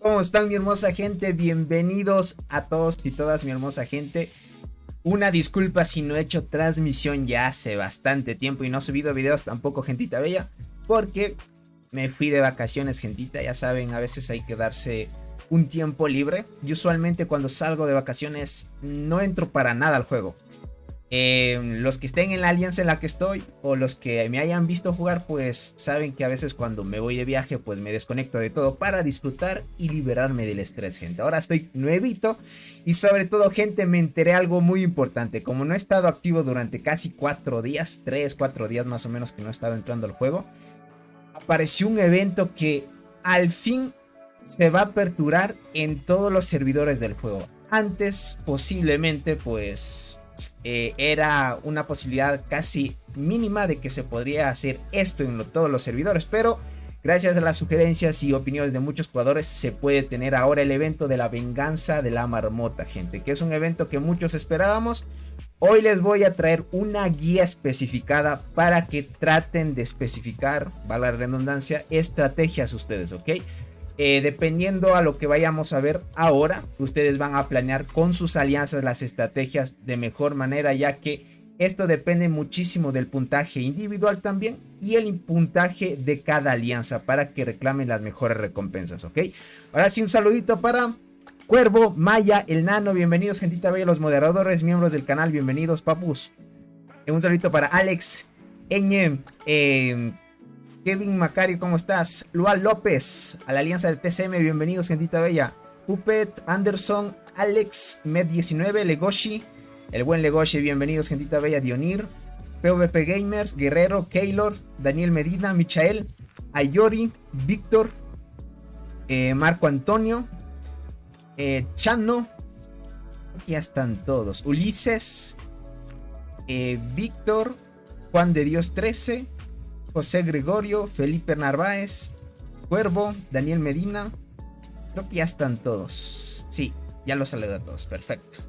¿Cómo están, mi hermosa gente? Bienvenidos a todos y todas, mi hermosa gente. Una disculpa si no he hecho transmisión ya hace bastante tiempo y no he subido videos tampoco, gentita bella, porque me fui de vacaciones, gentita. Ya saben, a veces hay que darse un tiempo libre. Y usualmente cuando salgo de vacaciones no entro para nada al juego. Los que estén en la alianza en la que estoy o los que me hayan visto jugar, pues saben que a veces cuando me voy de viaje pues me desconecto de todo para disfrutar y liberarme del estrés, gente. Ahora estoy nuevito y sobre todo, gente, me enteré algo muy importante. Como no he estado activo durante casi 4 días, 3-4 días más o menos que no he estado entrando al juego, apareció un evento que al fin se va a aperturar en todos los servidores del juego. Antes posiblemente pues era una posibilidad casi mínima de que se podría hacer esto en todos los servidores, pero gracias a las sugerencias y opiniones de muchos jugadores se puede tener ahora el evento de la venganza de la marmota, gente, que es un evento que muchos esperábamos. Hoy les voy a traer una guía especificada para que traten de especificar, valga la redundancia, estrategias ustedes, ¿ok? Dependiendo a lo que vayamos a ver ahora, ustedes van a planear con sus alianzas las estrategias de mejor manera, ya que esto depende muchísimo del puntaje individual también y el puntaje de cada alianza para que reclamen las mejores recompensas, ¿ok? Ahora sí, un saludito para Cuervo, Maya, el Nano, bienvenidos, gentita bella, los moderadores, miembros del canal, bienvenidos, papus. Un saludito para Alex, Eñe, Kevin Macario, ¿cómo estás? Lual López, a la alianza de TCM, bienvenidos, gentita bella. Puppet, Anderson, Alex, Med19, Legoshi, el buen Legoshi, bienvenidos, gentita bella. Dionir, PvP Gamers, Guerrero, Keylor, Daniel Medina, Michael, Ayori, Víctor, Marco Antonio, Chano, ya están todos, Ulises, Víctor, Juan de Dios 13, José Gregorio, Felipe Narváez, Cuervo, Daniel Medina, creo que ya están todos, sí, ya los saludo a todos, perfecto.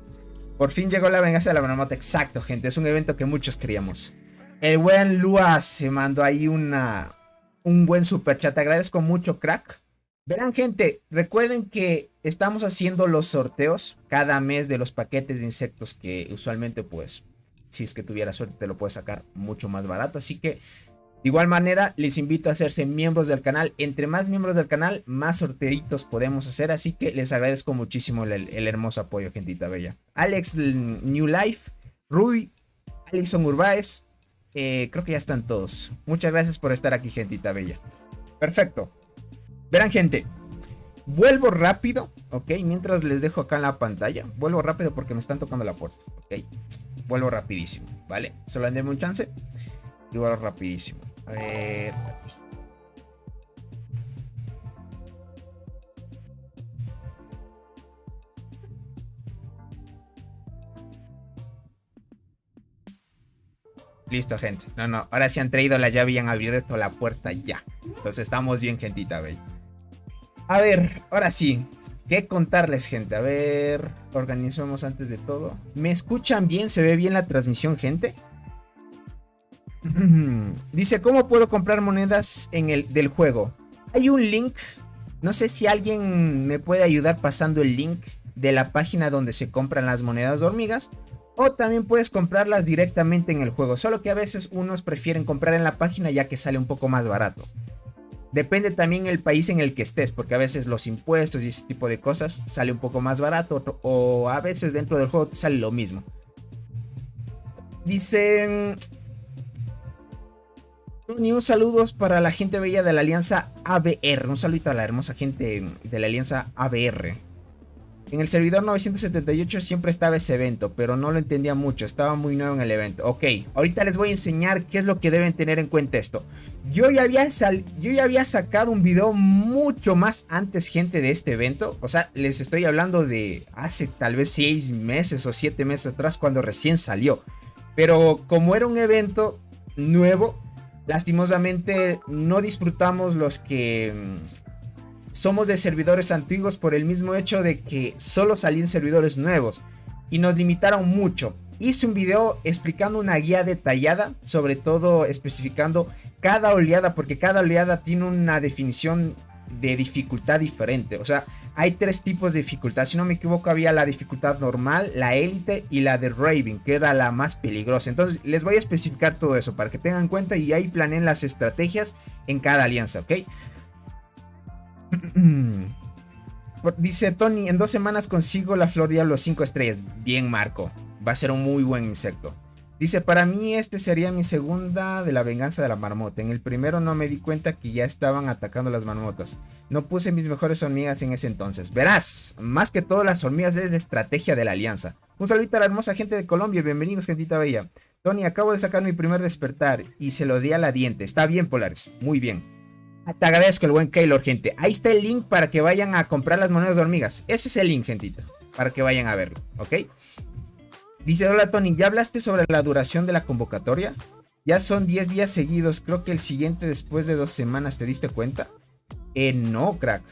Por fin llegó la venganza de la marmota, exacto gente, es un evento que muchos queríamos. El buen Lua se mandó ahí un buen super chat, te agradezco mucho crack. Verán gente, recuerden que estamos haciendo los sorteos cada mes de los paquetes de insectos que usualmente pues, si es que tuviera suerte te lo puedes sacar mucho más barato, así que de igual manera les invito a hacerse miembros del canal, entre más miembros del canal más sorteitos podemos hacer, así que les agradezco muchísimo el hermoso apoyo gentita bella. Alex New Life, Rui, Alison Urbáez, creo que ya están todos, muchas gracias por estar aquí gentita bella. Perfecto, verán gente, vuelvo rápido, ok, mientras les dejo acá en la pantalla, vuelvo rápido porque me están tocando la puerta, ok, vuelvo rapidísimo, vale, solo denme un chance y vuelvo rapidísimo. A ver, aquí. Listo, gente. No, ahora sí han traído la llave y han abierto la puerta ya. Entonces estamos bien, gentita, bella. A ver, ahora sí. ¿Qué contarles, gente? A ver, organizamos antes de todo. ¿Me escuchan bien? ¿Se ve bien la transmisión, gente? Dice, ¿cómo puedo comprar monedas del juego? Hay un link, no sé si alguien me puede ayudar pasando el link de la página donde se compran las monedas de hormigas, o también puedes comprarlas directamente en el juego, solo que a veces unos prefieren comprar en la página ya que sale un poco más barato. Depende también el país en el que estés, porque a veces los impuestos y ese tipo de cosas sale un poco más barato, o a veces dentro del juego te sale lo mismo. Dicen... Ni un saludo para la gente bella de la alianza ABR. Un saludito a la hermosa gente de la alianza ABR. En el servidor 978 siempre estaba ese evento, pero no lo entendía mucho. Estaba muy nuevo en el evento. Ok, ahorita les voy a enseñar qué es lo que deben tener en cuenta esto. Yo ya había sacado un video mucho más antes, gente, de este evento. O sea, les estoy hablando de hace tal vez 6 meses o 7 meses atrás, cuando recién salió. Pero como era un evento nuevo, lastimosamente no disfrutamos los que somos de servidores antiguos por el mismo hecho de que solo salían servidores nuevos y nos limitaron mucho. Hice un video explicando una guía detallada, sobre todo especificando cada oleada, porque cada oleada tiene una definición de dificultad diferente. O sea, hay 3 tipos de dificultad. Si no me equivoco, había la dificultad normal, la élite y la de Raven, que era la más peligrosa. Entonces les voy a especificar todo eso para que tengan en cuenta y ahí planeen las estrategias en cada alianza, ¿ok? Dice Tony, en 2 semanas consigo la flor diablo 5 estrellas. Bien, Marco, va a ser un muy buen insecto. Dice, para mí este sería mi segunda de la venganza de la marmota. En el primero no me di cuenta que ya estaban atacando las marmotas. No puse mis mejores hormigas en ese entonces. Verás, más que todo las hormigas es la estrategia de la alianza. Un saludito a la hermosa gente de Colombia. Bienvenidos, gentita bella. Tony, acabo de sacar mi primer despertar y se lo di a la diente. Está bien, Polaris, muy bien. Te agradezco el buen Keylor, gente. Ahí está el link para que vayan a comprar las monedas de hormigas. Ese es el link, gentita, para que vayan a verlo, ¿ok? Dice, hola Tony, ¿ya hablaste sobre la duración de la convocatoria? Ya son 10 días seguidos, creo que el siguiente después de 2 semanas, ¿te diste cuenta? No, crack.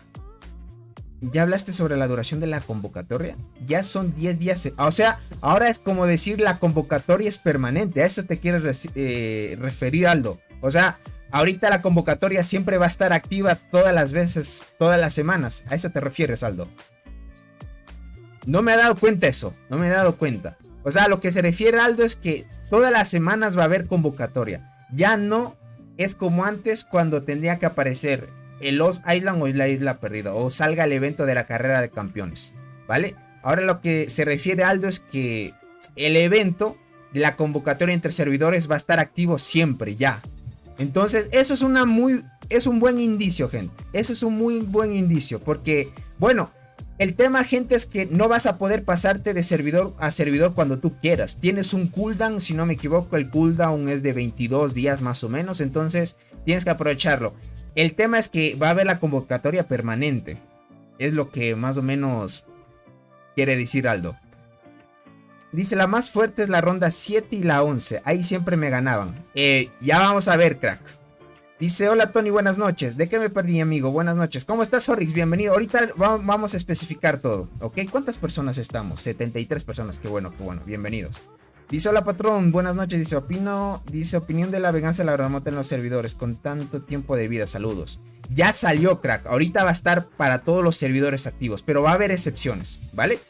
¿Ya hablaste sobre la duración de la convocatoria? Ya son 10 días, o sea, ahora es como decir la convocatoria es permanente. A eso te quieres referir, Aldo. O sea, ahorita la convocatoria siempre va a estar activa todas las veces, todas las semanas. ¿A eso te refieres, Aldo? No me he dado cuenta eso, no me he dado cuenta. O sea, lo que se refiere Aldo es que todas las semanas va a haber convocatoria. Ya no es como antes cuando tendría que aparecer el Lost Island o la isla perdida, o salga el evento de la carrera de campeones, ¿vale? Ahora lo que se refiere Aldo es que el evento de la convocatoria entre servidores va a estar activo siempre ya. Entonces eso es un buen indicio, gente. Eso es un muy buen indicio porque, bueno, El tema, gente, es que no vas a poder pasarte de servidor a servidor cuando tú quieras. Tienes un cooldown, si no me equivoco, el cooldown es de 22 días más o menos, entonces tienes que aprovecharlo. El tema es que va a haber la convocatoria permanente. Es lo que más o menos quiere decir Aldo. Dice, la más fuerte es la ronda 7 y la 11. Ahí siempre me ganaban. Ya vamos a ver, crack. Dice, hola Tony, buenas noches. ¿De qué me perdí, amigo? Buenas noches. ¿Cómo estás, Horrix? Bienvenido. Ahorita vamos a especificar todo, ¿ok? ¿Cuántas personas estamos? 73 personas. Qué bueno, bienvenidos. Dice, hola patrón, buenas noches. Dice, opinión de la venganza de la marmota en los servidores con tanto tiempo de vida. Saludos. Ya salió, crack. Ahorita va a estar para todos los servidores activos, pero va a haber excepciones, ¿vale?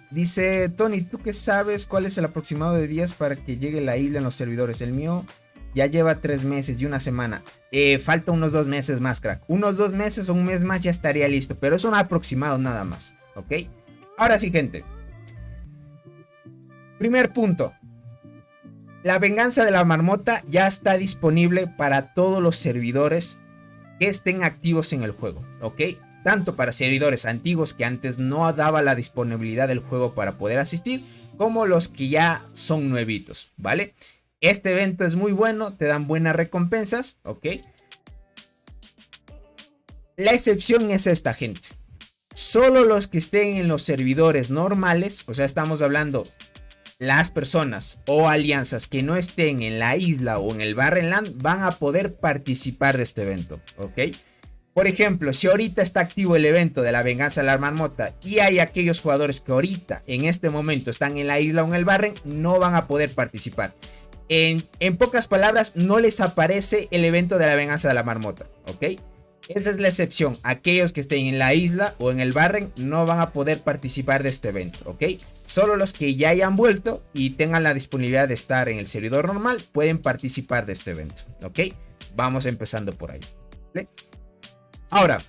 Dice, Tony, ¿tú qué sabes cuál es el aproximado de días para que llegue la isla en los servidores? El mío ya lleva 3 meses y una semana. Falta unos 2 meses más, crack. Unos 2 meses o un mes más ya estaría listo. Pero es un aproximado nada más, ¿ok? Ahora sí, gente. Primer punto. La venganza de la marmota ya está disponible para todos los servidores que estén activos en el juego, ¿ok? Tanto para servidores antiguos que antes no daba la disponibilidad del juego para poder asistir, como los que ya son nuevitos, ¿vale? Este evento es muy bueno, te dan buenas recompensas, ¿ok? La excepción es esta, gente. Solo los que estén en los servidores normales, o sea, estamos hablando las personas o alianzas que no estén en la isla o en el Barrenland, van a poder participar de este evento, ¿ok? Por ejemplo, si ahorita está activo el evento de la venganza de la marmota y hay aquellos jugadores que ahorita, en este momento, están en la isla o en el Barren, no van a poder participar. En pocas palabras, no les aparece el evento de la venganza de la marmota, ¿ok? Esa es la excepción. Aquellos que estén en la isla o en el Barren no van a poder participar de este evento, ¿ok? Solo los que ya hayan vuelto y tengan la disponibilidad de estar en el servidor normal pueden participar de este evento, ¿ok? Vamos empezando por ahí, ¿vale? Ahora,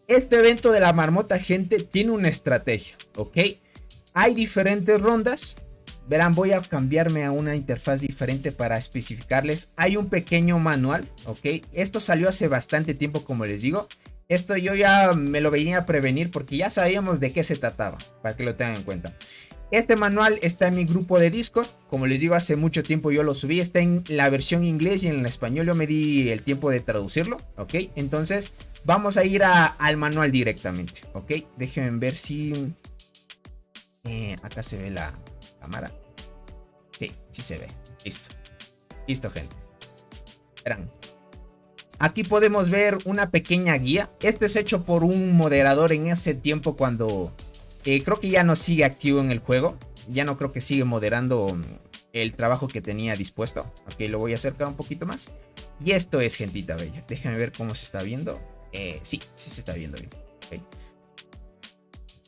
este evento de la marmota, gente, tiene una estrategia, ¿ok? Hay diferentes rondas. Verán, voy a cambiarme a una interfaz diferente para especificarles. Hay un pequeño manual, ¿ok? Esto salió hace bastante tiempo, como les digo. Esto yo ya me lo venía a prevenir porque ya sabíamos de qué se trataba, para que lo tengan en cuenta. Este manual está en mi grupo de Discord. Como les digo, hace mucho tiempo yo lo subí. Está en la versión inglés y en el español yo me di el tiempo de traducirlo, ¿ok? Entonces vamos a ir al manual directamente, ¿ok? Déjenme ver si... acá se ve la cámara. Sí, sí se ve. Listo. Listo, gente. Verán. Aquí podemos ver una pequeña guía. Esto es hecho por un moderador en ese tiempo cuando... creo que ya no sigue activo en el juego. Ya no creo que sigue moderando el trabajo que tenía dispuesto. Ok, lo voy a acercar un poquito más. Y esto es, gentita bella. Déjame ver cómo se está viendo. Sí, sí se está viendo bien. Okay.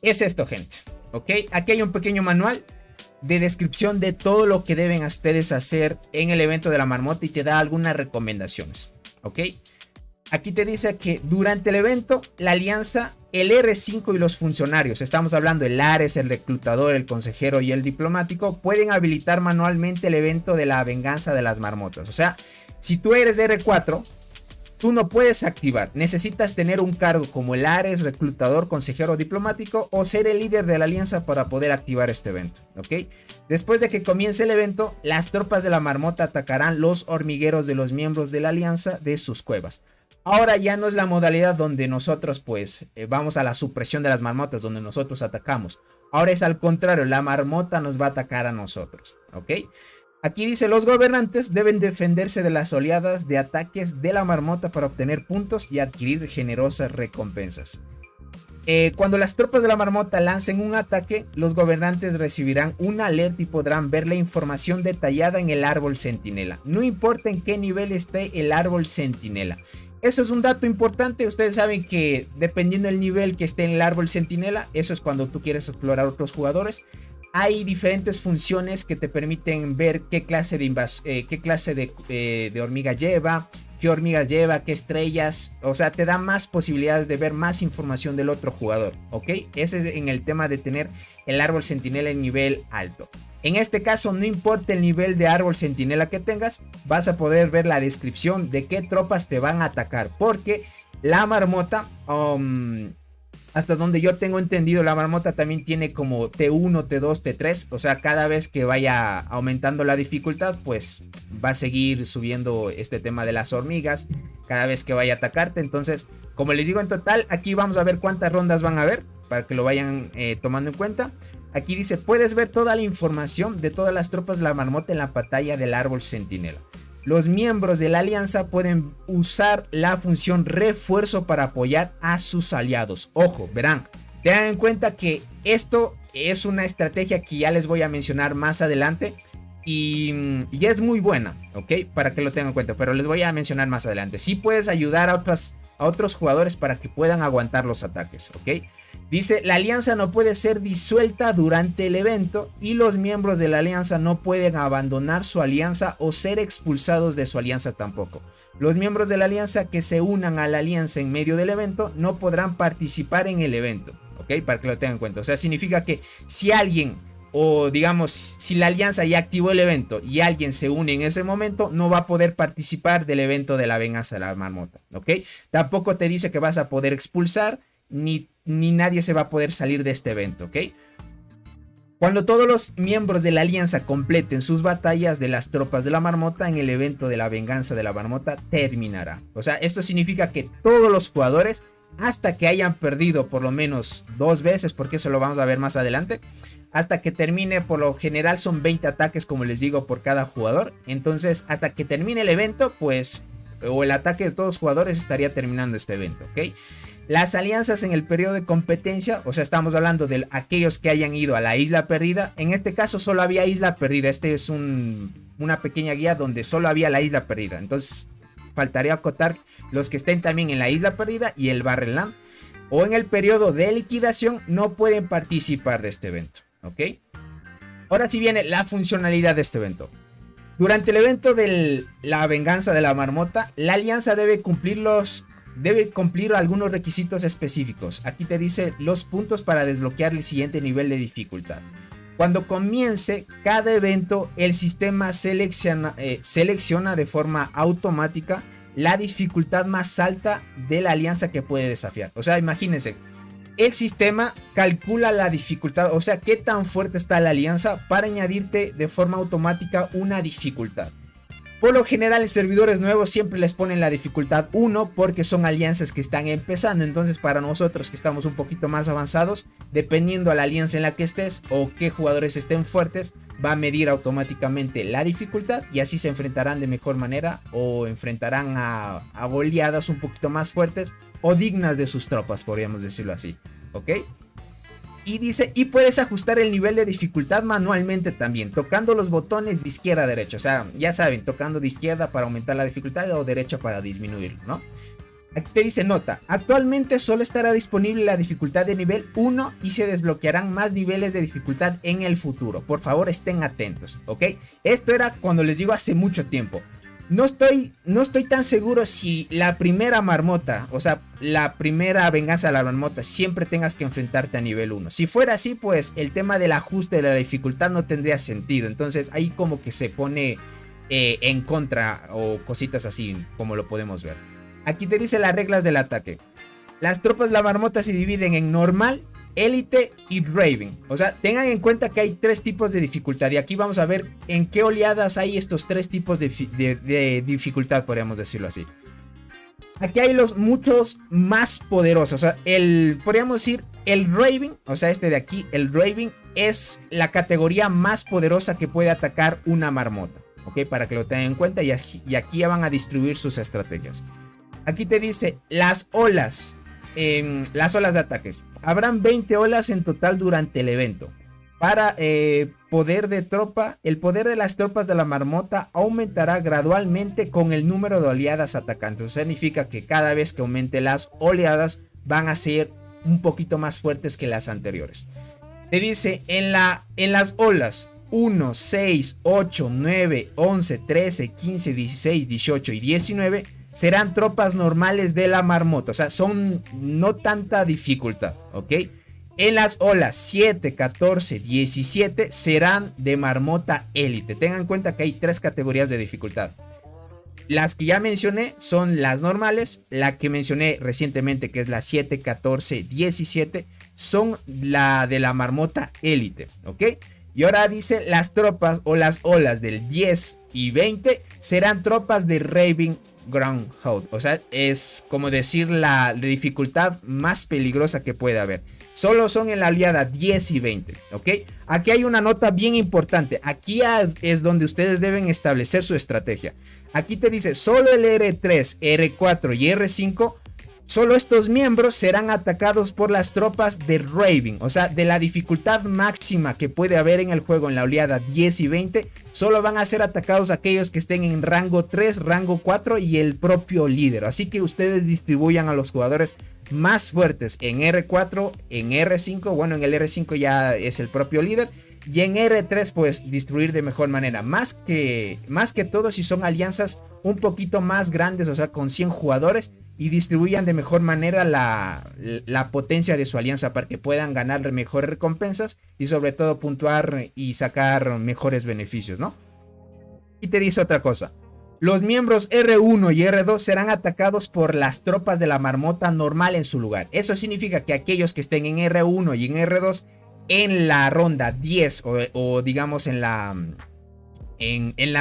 Es esto, gente. Ok, aquí hay un pequeño manual de descripción de todo lo que deben ustedes hacer en el evento de la marmota y te da algunas recomendaciones, ¿ok? Aquí te dice que durante el evento, la alianza, el R5 y los funcionarios, estamos hablando el Ares, el reclutador, el consejero y el diplomático, pueden habilitar manualmente el evento de la venganza de las marmotas. O sea, si tú eres R4, tú no puedes activar, necesitas tener un cargo como el Ares, reclutador, consejero diplomático o ser el líder de la alianza para poder activar este evento, ¿ok? Después de que comience el evento, las tropas de la marmota atacarán los hormigueros de los miembros de la alianza de sus cuevas. Ahora ya no es la modalidad donde nosotros pues vamos a la supresión de las marmotas, donde nosotros atacamos. Ahora es al contrario, la marmota nos va a atacar a nosotros, ¿ok? Aquí dice, los gobernantes deben defenderse de las oleadas de ataques de la marmota para obtener puntos y adquirir generosas recompensas. Cuando las tropas de la marmota lancen un ataque, los gobernantes recibirán una alerta y podrán ver la información detallada en el árbol centinela. No importa en qué nivel esté el árbol centinela. Eso es un dato importante. Ustedes saben que dependiendo del nivel que esté en el árbol centinela, eso es cuando tú quieres explorar otros jugadores. Hay diferentes funciones que te permiten ver qué clase de hormiga lleva, qué hormigas lleva, qué estrellas. O sea, te da más posibilidades de ver más información del otro jugador, ¿ok? Ese es en el tema de tener el árbol centinela en nivel alto. En este caso, no importa el nivel de árbol centinela que tengas, vas a poder ver la descripción de qué tropas te van a atacar. Porque la marmota... Hasta donde yo tengo entendido, la marmota también tiene como T1, T2, T3. O sea, cada vez que vaya aumentando la dificultad, pues va a seguir subiendo este tema de las hormigas cada vez que vaya a atacarte. Entonces, como les digo, en total, aquí vamos a ver cuántas rondas van a haber para que lo vayan tomando en cuenta. Aquí dice, puedes ver toda la información de todas las tropas de la marmota en la pantalla del árbol centinela. Los miembros de la alianza pueden usar la función refuerzo para apoyar a sus aliados. Ojo, verán, tengan en cuenta que esto es una estrategia que ya les voy a mencionar más adelante. Y es muy buena, ¿ok? Para que lo tengan en cuenta, pero les voy a mencionar más adelante. Sí puedes ayudar a otros jugadores para que puedan aguantar los ataques, ¿ok? Dice, la alianza no puede ser disuelta durante el evento y los miembros de la alianza no pueden abandonar su alianza o ser expulsados de su alianza tampoco. Los miembros de la alianza que se unan a la alianza en medio del evento no podrán participar en el evento, ¿ok? Para que lo tengan en cuenta. O sea, significa que si alguien, o digamos, si la alianza ya activó el evento y alguien se une en ese momento, no va a poder participar del evento de la venganza de la marmota, ¿ok? Tampoco te dice que vas a poder expulsar, ni nadie se va a poder salir de este evento, ¿ok? Cuando todos los miembros de la alianza completen sus batallas de las tropas de la marmota, en el evento de la venganza de la marmota terminará. O sea, esto significa que todos los jugadores, hasta que hayan perdido por lo menos 2 veces, porque eso lo vamos a ver más adelante, hasta que termine, por lo general son 20 ataques, como les digo, por cada jugador. Entonces, hasta que termine el evento, pues, o el ataque de todos los jugadores, estaría terminando este evento, ¿ok? Las alianzas en el periodo de competencia, o sea, estamos hablando de aquellos que hayan ido a la isla perdida. En este caso solo había isla perdida. Este es una pequeña guía donde solo había la isla perdida. Entonces faltaría acotar los que estén también en la isla perdida y el Barrenland, o en el periodo de liquidación, no pueden participar de este evento, ¿ok? Ahora sí viene la funcionalidad de este evento. Durante el evento de la venganza de la marmota, la alianza debe cumplir algunos requisitos específicos. Aquí te dice los puntos para desbloquear el siguiente nivel de dificultad. Cuando comience cada evento, el sistema selecciona de forma automática la dificultad más alta de la alianza que puede desafiar. O sea, imagínense, el sistema calcula la dificultad, o sea, qué tan fuerte está la alianza, para añadirte de forma automática una dificultad. Por lo general, en servidores nuevos siempre les ponen la dificultad 1 porque son alianzas que están empezando. Entonces, para nosotros que estamos un poquito más avanzados, dependiendo a la alianza en la que estés o qué jugadores estén fuertes, va a medir automáticamente la dificultad y así se enfrentarán de mejor manera, o enfrentarán a oleadas un poquito más fuertes o dignas de sus tropas, podríamos decirlo así, ¿ok? Y dice, y puedes ajustar el nivel de dificultad manualmente también, tocando los botones de izquierda a derecha. O sea, ya saben, tocando de izquierda para aumentar la dificultad o derecha para disminuirlo, ¿no? Aquí te dice, nota, actualmente solo estará disponible la dificultad de nivel 1 y se desbloquearán más niveles de dificultad en el futuro. Por favor, estén atentos, ¿ok? Esto era, cuando les digo, hace mucho tiempo. No estoy tan seguro si la primera marmota, o sea, la primera venganza de la marmota, siempre tengas que enfrentarte a nivel 1. Si fuera así, pues el tema del ajuste de la dificultad no tendría sentido. Entonces ahí como que se pone en contra o cositas así, como lo podemos ver. Aquí te dice las reglas del ataque. Las tropas de la marmota se dividen en normal, élite y Raven. O sea, tengan en cuenta que hay 3 tipos de dificultad. Y aquí vamos a ver en qué oleadas hay estos 3 tipos de dificultad, podríamos decirlo así. Aquí hay los muchos más poderosos. O sea, podríamos decir el Raven, o sea, este de aquí, el Raven es la categoría más poderosa que puede atacar una marmota, ¿ok? Para que lo tengan en cuenta, y aquí ya van a distribuir sus estrategias. Aquí te dice las olas de ataques. Habrán 20 olas en total durante el evento. Para poder de tropa, el poder de las tropas de la marmota aumentará gradualmente con el número de oleadas atacantes. Eso significa que cada vez que aumente las oleadas van a ser un poquito más fuertes que las anteriores. Te dice en las olas 1, 6, 8, 9, 11, 13, 15, 16, 18 y 19 serán tropas normales de la marmota. O sea, son no tanta dificultad, ¿ok? En las olas 7, 14, 17 serán de marmota élite. Tengan en cuenta que hay 3 categorías de dificultad. Las que ya mencioné son las normales. La que mencioné recientemente, que es la 7, 14, 17, son la de la marmota élite, ¿ok? Y ahora dice las tropas o las olas del 10 y 20 serán tropas de Raven Groundhog. O sea, es como decir la dificultad más peligrosa que puede haber. Solo son en la oleada 10 y 20, ¿ok? Aquí hay una nota bien importante. Aquí es donde ustedes deben establecer su estrategia. Aquí te dice, solo el R3, R4 y R5, solo estos miembros serán atacados por las tropas de Raven. O sea, de la dificultad máxima que puede haber en el juego en la oleada 10 y 20, solo van a ser atacados aquellos que estén en rango 3, rango 4 y el propio líder. Así que ustedes distribuyan a los jugadores más fuertes en R4, en R5, bueno, en el R5 ya es el propio líder, y en R3 pues distribuir de mejor manera, más que todo si son alianzas un poquito más grandes, o sea, con 100 jugadores, y distribuyan de mejor manera la potencia de su alianza para que puedan ganar mejores recompensas y sobre todo puntuar y sacar mejores beneficios, ¿no? Y te dice otra cosa. Los miembros R1 y R2 serán atacados por las tropas de la marmota normal en su lugar. Eso significa que aquellos que estén en R1 y en R2 en la ronda 10 o digamos en la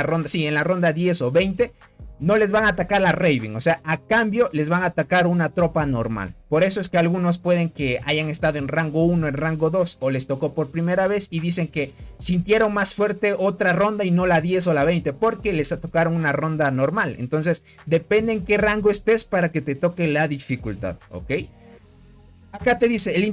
ronda, sí, en la ronda 10 o 20 no les van a atacar la Raven, o sea, a cambio les van a atacar una tropa normal. Por eso es que algunos pueden que hayan estado en rango 1, en rango 2 o les tocó por primera vez y dicen que sintieron más fuerte otra ronda y no la 10 o la 20 porque les tocaron una ronda normal. Entonces depende en qué rango estés para que te toque la dificultad, ¿ok? Acá te dice el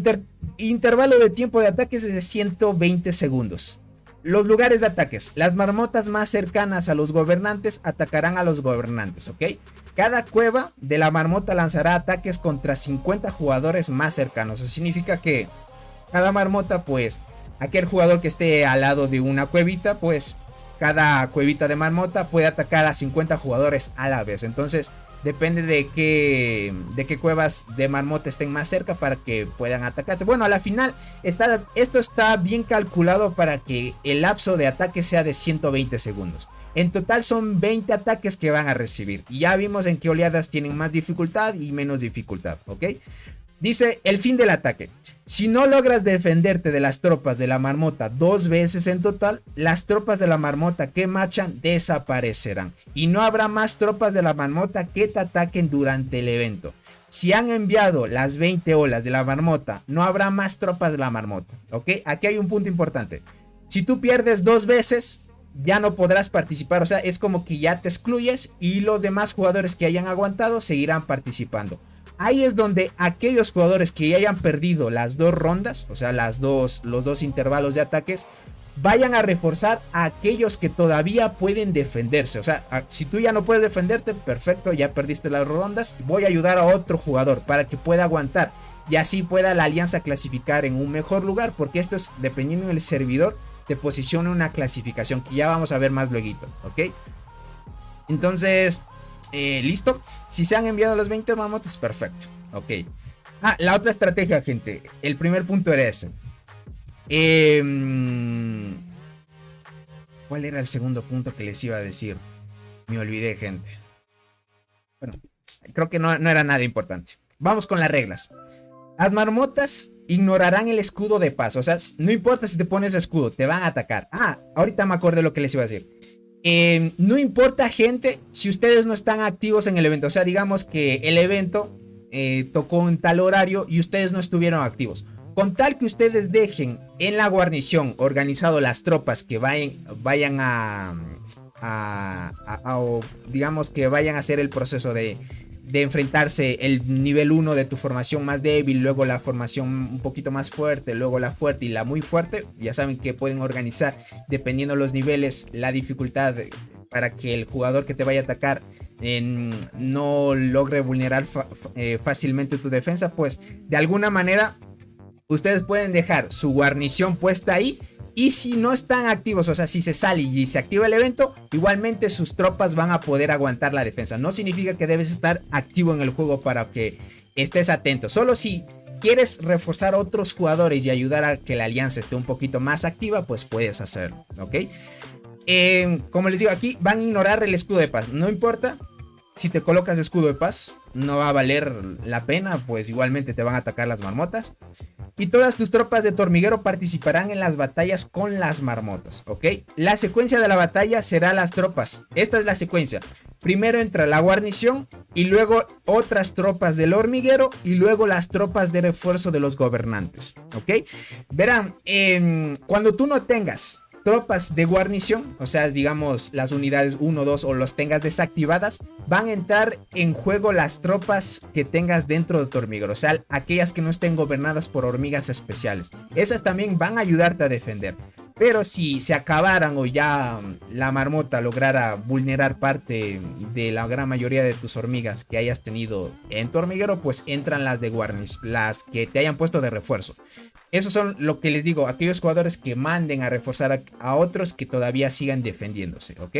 intervalo de tiempo de ataques es de 120 segundos. Los lugares de ataques. Las marmotas más cercanas a los gobernantes atacarán a los gobernantes, ¿ok? Cada cueva de la marmota lanzará ataques contra 50 jugadores más cercanos. Eso significa que cada marmota, pues, aquel jugador que esté al lado de una cuevita, pues, cada cuevita de marmota puede atacar a 50 jugadores a la vez. Entonces, depende de qué cuevas de marmota estén más cerca para que puedan atacarse. Bueno, a la final esto está bien calculado para que el lapso de ataque sea de 120 segundos. En total son 20 ataques que van a recibir. Y ya vimos en qué oleadas tienen más dificultad y menos dificultad, ¿ok? Dice el fin del ataque. Si no logras defenderte de las tropas de la marmota 2 veces en total, las tropas de la marmota que marchan desaparecerán. Y no habrá más tropas de la marmota que te ataquen durante el evento. Si han enviado las 20 olas de la marmota, no habrá más tropas de la marmota. ¿Ok? Aquí hay un punto importante. Si tú pierdes 2 veces, ya no podrás participar. O sea, es como que ya te excluyes y los demás jugadores que hayan aguantado seguirán participando. Ahí es donde aquellos jugadores que ya hayan perdido las 2 rondas, o sea, los dos intervalos de ataques, vayan a reforzar a aquellos que todavía pueden defenderse. O sea, si tú ya no puedes defenderte, perfecto, ya perdiste las rondas, voy a ayudar a otro jugador para que pueda aguantar y así pueda la alianza clasificar en un mejor lugar, porque esto es dependiendo del servidor, te posiciona una clasificación que ya vamos a ver más luego, ¿ok? Entonces, listo. Si se han enviado los 20 marmotas, perfecto. Ok. La otra estrategia, gente. El primer punto era ese. ¿Cuál era el segundo punto que les iba a decir? Me olvidé, gente. Bueno, creo que no era nada importante. Vamos con las reglas. Las marmotas ignorarán el escudo de paso. O sea, no importa si te pones escudo, te van a atacar. Ahorita me acordé lo que les iba a decir. No importa, gente, si ustedes no están activos en el evento. O sea, digamos que el evento tocó en tal horario y ustedes no estuvieron activos. Con tal que ustedes dejen en la guarnición organizado las tropas que vayan o digamos que vayan a hacer el proceso de enfrentarse el nivel 1 de tu formación más débil, luego la formación un poquito más fuerte, luego la fuerte y la muy fuerte. Ya saben que pueden organizar dependiendo los niveles la dificultad para que el jugador que te vaya a atacar no logre vulnerar fácilmente tu defensa. Pues de alguna manera ustedes pueden dejar su guarnición puesta ahí. Y si no están activos, o sea, si se sale y se activa el evento, igualmente sus tropas van a poder aguantar la defensa. No significa que debes estar activo en el juego para que estés atento. Solo si quieres reforzar a otros jugadores y ayudar a que la alianza esté un poquito más activa, pues puedes hacerlo, ¿ok? como les digo, aquí van a ignorar el escudo de paz. No importa si te colocas escudo de paz, no va a valer la pena, pues igualmente te van a atacar las marmotas. Y todas tus tropas de tu hormiguero participarán en las batallas con las marmotas, ¿ok? La secuencia de la batalla será las tropas. Esta es la secuencia. Primero entra la guarnición y luego otras tropas del hormiguero y luego las tropas de refuerzo de los gobernantes, ¿ok? Verán, cuando tú no tengas tropas de guarnición, o sea, digamos las unidades 1, 2 o los tengas desactivadas, van a entrar en juego las tropas que tengas dentro de tu hormiguero, o sea, aquellas que no estén gobernadas por hormigas especiales. Esas también van a ayudarte a defender. Pero si se acabaran o ya la marmota lograra vulnerar parte de la gran mayoría de tus hormigas que hayas tenido en tu hormiguero, pues entran las de guarnición, las que te hayan puesto de refuerzo. Esos son lo que les digo, aquellos jugadores que manden a reforzar a otros que todavía sigan defendiéndose, ¿ok?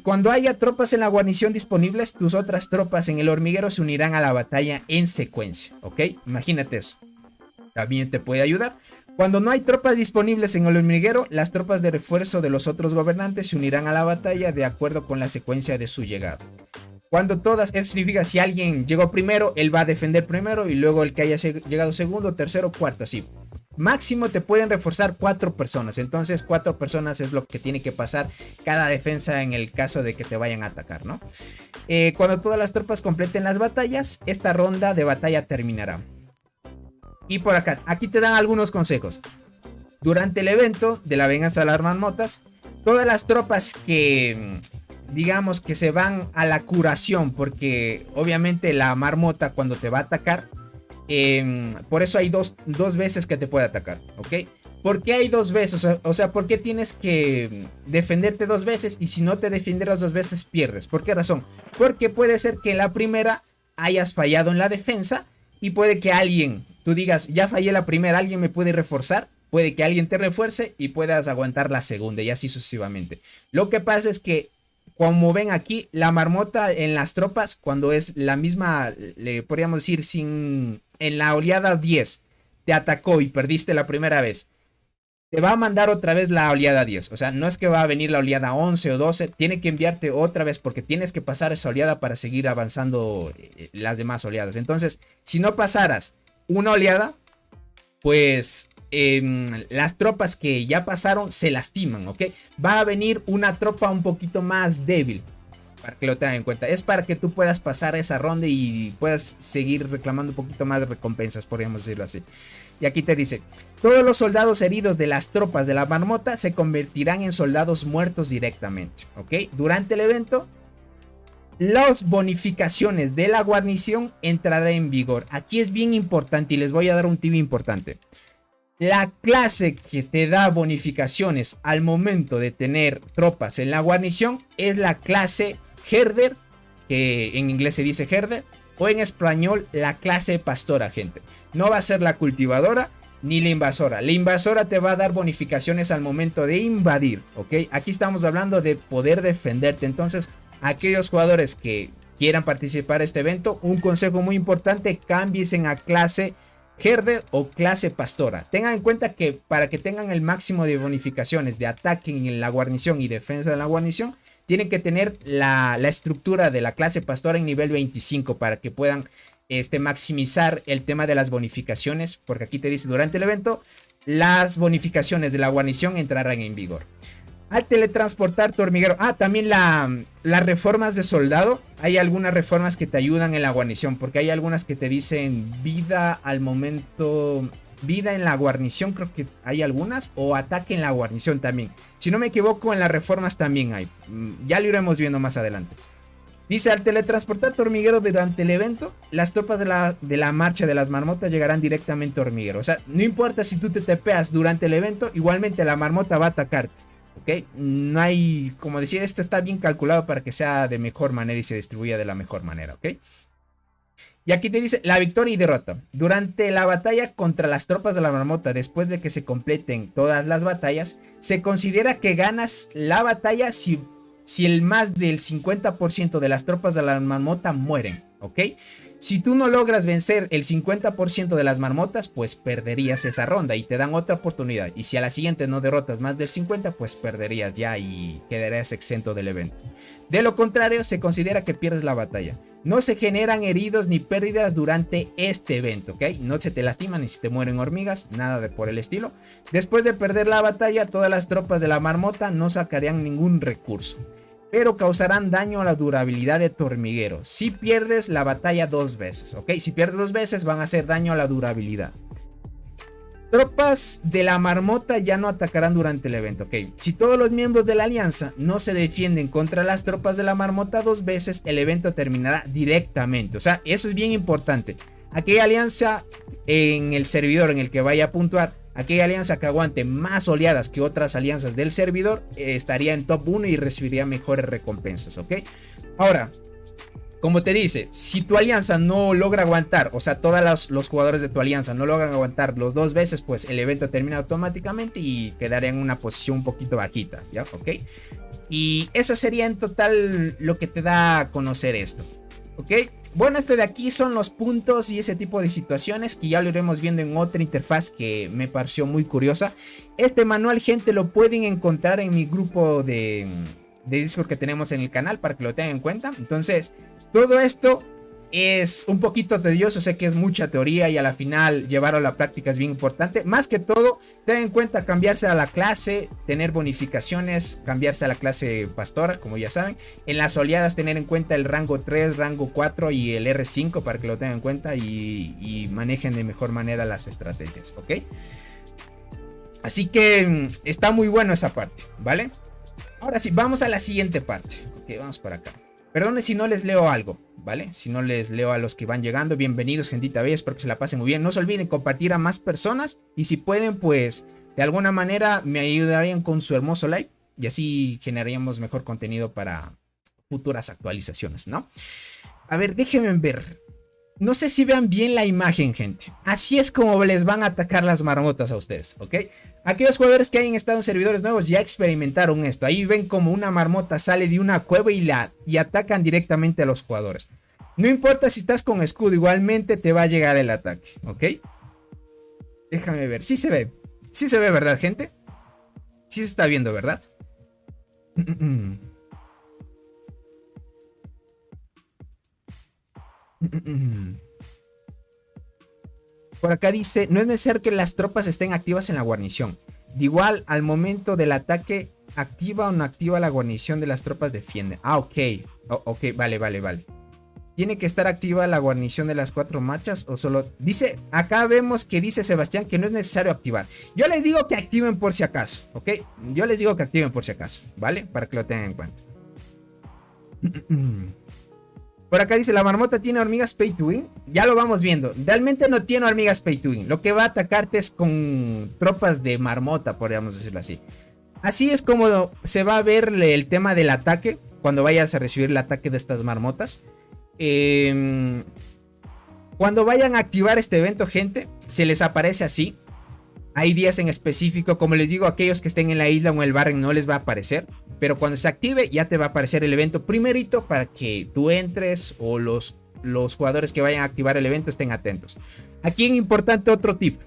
Cuando haya tropas en la guarnición disponibles, tus otras tropas en el hormiguero se unirán a la batalla en secuencia, ¿ok? Imagínate eso. También te puede ayudar. Cuando no hay tropas disponibles en el hormiguero, las tropas de refuerzo de los otros gobernantes se unirán a la batalla de acuerdo con la secuencia de su llegada. Cuando todas, eso significa si alguien llegó primero, él va a defender primero y luego el que haya llegado segundo, tercero, cuarto, así. Máximo te pueden reforzar 4 personas, entonces 4 personas es lo que tiene que pasar cada defensa en el caso de que te vayan a atacar, ¿no? Cuando todas las tropas completen las batallas, esta ronda de batalla terminará. Y por acá, aquí te dan algunos consejos. Durante el evento de la venganza de las marmotas, todas las tropas que, digamos que se van a la curación, porque obviamente la marmota cuando te va a atacar, por eso hay dos veces que te puede atacar, ¿ok? ¿Por qué hay 2 veces? O sea, ¿por qué tienes que defenderte 2 veces? Y si no te defendieras 2 veces, pierdes. ¿Por qué razón? Porque puede ser que en la primera hayas fallado en la defensa y puede que alguien, tú digas, ya fallé la primera, alguien me puede reforzar. Puede que alguien te refuerce y puedas aguantar la segunda y así sucesivamente. Lo que pasa es que, como ven aquí, la marmota en las tropas, cuando es la misma, le podríamos decir, en la oleada 10, te atacó y perdiste la primera vez, te va a mandar otra vez la oleada 10. O sea, no es que va a venir la oleada 11 o 12, tiene que enviarte otra vez porque tienes que pasar esa oleada para seguir avanzando las demás oleadas. Entonces, si no pasaras una oleada, pues las tropas que ya pasaron se lastiman, ¿ok? Va a venir una tropa un poquito más débil, para que lo tengan en cuenta. Es para que tú puedas pasar esa ronda y puedas seguir reclamando un poquito más de recompensas, podríamos decirlo así. Y aquí te dice, todos los soldados heridos de las tropas de la marmota se convertirán en soldados muertos directamente, ¿ok? Durante el evento, las bonificaciones de la guarnición entrarán en vigor. Aquí es bien importante y les voy a dar un tip importante. La clase que te da bonificaciones al momento de tener tropas en la guarnición es la clase Herder, que en inglés se dice Herder, o en español la clase pastora, gente. No va a ser la cultivadora ni la invasora. La invasora te va a dar bonificaciones al momento de invadir, ¿ok? Aquí estamos hablando de poder defenderte. Entonces, aquellos jugadores que quieran participar en este evento, un consejo muy importante, cambiesen a clase Herder o clase pastora. Tengan en cuenta que para que tengan el máximo de bonificaciones de ataque en la guarnición y defensa de la guarnición, tienen que tener la estructura de la clase pastora en nivel 25 para que puedan maximizar el tema de las bonificaciones, porque aquí te dice durante el evento las bonificaciones de la guarnición entrarán en vigor. Al teletransportar tu hormiguero. También las reformas de soldado. Hay algunas reformas que te ayudan en la guarnición. Porque hay algunas que te dicen vida al momento. Vida en la guarnición. Creo que hay algunas. O ataque en la guarnición también. Si no me equivoco, en las reformas también hay. Ya lo iremos viendo más adelante. Dice, al teletransportar tu hormiguero durante el evento, las tropas de la marcha de las marmotas llegarán directamente a hormiguero. O sea, no importa si tú te tepeas durante el evento, igualmente la marmota va a atacarte. ¿Ok? No hay, como decir, esto está bien calculado para que sea de mejor manera y se distribuya de la mejor manera, ¿ok? Y aquí te dice la victoria y derrota. Durante la batalla contra las tropas de la marmota, después de que se completen todas las batallas, se considera que ganas la batalla si el más del 50% de las tropas de la marmota mueren, ¿ok? Si tú no logras vencer el 50% de las marmotas, pues perderías esa ronda y te dan otra oportunidad. Y si a la siguiente no derrotas más del 50, pues perderías ya y quedarías exento del evento. De lo contrario, se considera que pierdes la batalla. No se generan heridos ni pérdidas durante este evento, ¿ok? No se te lastiman ni se te mueren hormigas, nada de por el estilo. Después de perder la batalla, todas las tropas de la marmota no sacarían ningún recurso, pero causarán daño a la durabilidad de tu hormiguero. Si pierdes la batalla 2 veces, ¿ok? Si pierdes 2 veces van a hacer daño a la durabilidad. Tropas de la marmota ya no atacarán durante el evento, ¿ok? Si todos los miembros de la alianza no se defienden contra las tropas de la marmota 2 veces, el evento terminará directamente. O sea, eso es bien importante. Aquella alianza en el servidor en el que vaya a puntuar, aquella alianza que aguante más oleadas que otras alianzas del servidor, estaría en top 1 y recibiría mejores recompensas, ¿ok? Ahora, como te dice, si tu alianza no logra aguantar, o sea, todos los jugadores de tu alianza no logran aguantar los 2 veces, pues el evento termina automáticamente y quedaría en una posición un poquito bajita, ¿ya? ¿Ok? Y eso sería en total lo que te da a conocer esto, ¿ok? Bueno, esto de aquí son los puntos y ese tipo de situaciones que ya lo iremos viendo en otra interfaz que me pareció muy curiosa. Este manual, gente, lo pueden encontrar en mi grupo de Discord que tenemos en el canal para que lo tengan en cuenta. Entonces, todo esto es un poquito tedioso, sé que es mucha teoría y a la final llevarlo a la práctica es bien importante. Más que todo, ten en cuenta cambiarse a la clase, tener bonificaciones, cambiarse a la clase pastora, como ya saben. En las oleadas tener en cuenta el rango 3, rango 4 y el R5 para que lo tengan en cuenta y manejen de mejor manera las estrategias, ¿ok? Así que está muy bueno esa parte, ¿vale? Ahora sí, vamos a la siguiente parte. Ok, vamos para acá. Perdone si no les leo algo, ¿vale? Si no les leo a los que van llegando. Bienvenidos, gentita bella, espero que se la pasen muy bien. No se olviden compartir a más personas. Y si pueden, pues, de alguna manera me ayudarían con su hermoso like. Y así generaríamos mejor contenido para futuras actualizaciones, ¿no? A ver, déjenme ver. No sé si vean bien la imagen, gente. Así es como les van a atacar las marmotas a ustedes, ¿ok? Aquellos jugadores que hayan estado en servidores nuevos ya experimentaron esto. Ahí ven como una marmota sale de una cueva y atacan directamente a los jugadores. No importa si estás con escudo, igualmente te va a llegar el ataque, ¿ok? Déjame ver. Sí se ve. Sí se ve, ¿verdad, gente? Sí se está viendo, ¿verdad? Por acá dice, no es necesario que las tropas estén activas en la guarnición. De igual, al momento del ataque, activa o no activa la guarnición de las tropas defiende. Ah, ok. Ok, vale. ¿Tiene que estar activa la guarnición de las 4 marchas o solo? Dice, acá vemos que dice Sebastián que no es necesario activar. Yo les digo que activen por si acaso, ¿ok? Yo les digo que activen por si acaso, ¿vale? Para que lo tengan en cuenta. Por acá dice, la marmota tiene hormigas pay to win. Ya lo vamos viendo. Realmente no tiene hormigas pay to win. Lo que va a atacarte es con tropas de marmota, podríamos decirlo así. Así es como se va a ver el tema del ataque cuando vayas a recibir el ataque de estas marmotas. Cuando vayan a activar este evento, gente, se les aparece así. Hay días en específico, como les digo, aquellos que estén en la isla o en el barren no les va a aparecer. Pero cuando se active ya te va a aparecer el evento primerito para que tú entres o los jugadores que vayan a activar el evento estén atentos. Aquí es importante otro tip.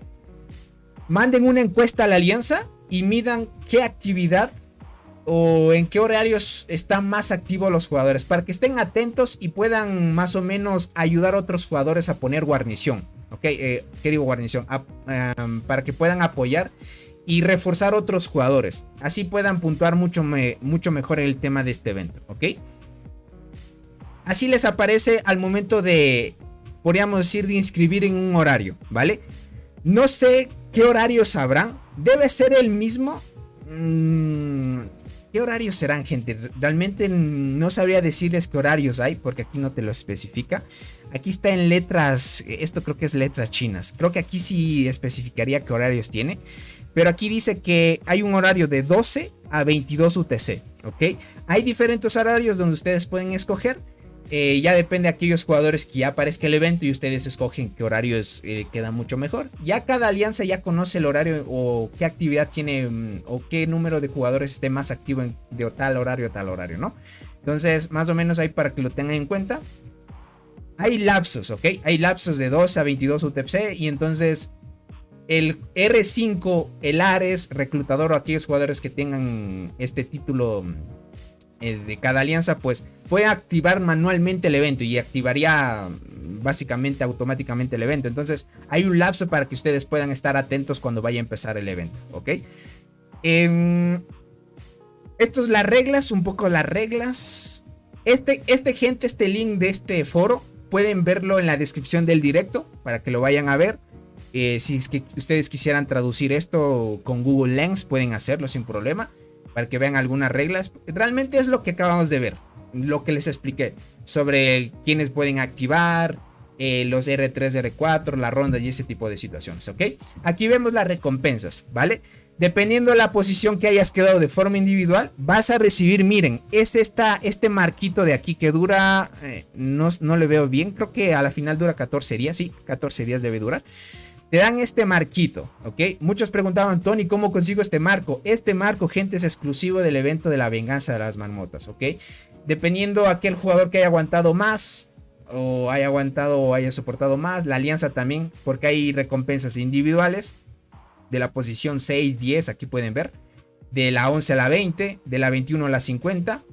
Manden una encuesta a la alianza y midan qué actividad o en qué horarios están más activos los jugadores. Para que estén atentos y puedan más o menos ayudar a otros jugadores a poner guarnición. ¿Ok? ¿Qué digo guarnición? Para que puedan apoyar y reforzar otros jugadores. Así puedan puntuar mucho mejor el tema de este evento, ¿ok? Así les aparece al momento de, podríamos decir, de inscribir en un horario, ¿vale? No sé qué horarios habrán. Debe ser el mismo. ¿Qué horarios serán, gente? Realmente no sabría decirles qué horarios hay, porque aquí no te lo especifica. Aquí está en letras, esto creo que es letras chinas. Creo que aquí sí especificaría qué horarios tiene. Pero aquí dice que hay un horario de 12 a 22 UTC, ¿ok? Hay diferentes horarios donde ustedes pueden escoger. Ya depende de aquellos jugadores que ya aparezca el evento y ustedes escogen qué horarios queda mucho mejor. Ya cada alianza ya conoce el horario o qué actividad tiene o qué número de jugadores esté más activo de tal horario a tal horario, ¿no? Entonces, más o menos ahí para que lo tengan en cuenta. hay lapsos, ¿ok? Hay lapsos de 2 a 22 UTC y entonces el R5, el Ares, reclutador o aquellos jugadores que tengan este título de cada alianza, pues puede activar manualmente el evento y activaría básicamente automáticamente el evento. Entonces hay un lapso para que ustedes puedan estar atentos cuando vaya a empezar el evento, ¿ok? Esto es las reglas, un poco las reglas. Este link de este foro pueden verlo en la descripción del directo para que lo vayan a ver. Si es que ustedes quisieran traducir esto con Google Lens, pueden hacerlo sin problema para que vean algunas reglas. Realmente es lo que acabamos de ver, lo que les expliqué sobre quiénes pueden activar, los R3, R4, la ronda y ese tipo de situaciones, ¿ok? Aquí vemos las recompensas, ¿vale? Dependiendo de la posición que hayas quedado de forma individual, vas a recibir, miren, es este marquito de aquí que dura, no le veo bien, creo que a la final dura 14 días, sí, 14 días debe durar. Te dan este marquito, ¿ok? Muchos preguntaban, Tony, ¿cómo consigo este marco? Este marco, gente, es exclusivo del evento de la venganza de las marmotas, ¿ok? Dependiendo aquel jugador que haya aguantado más, o haya aguantado o haya soportado más, la alianza también, porque hay recompensas individuales de la posición 6, 10, aquí pueden ver, de la 11 a la 20, de la 21 a la 50,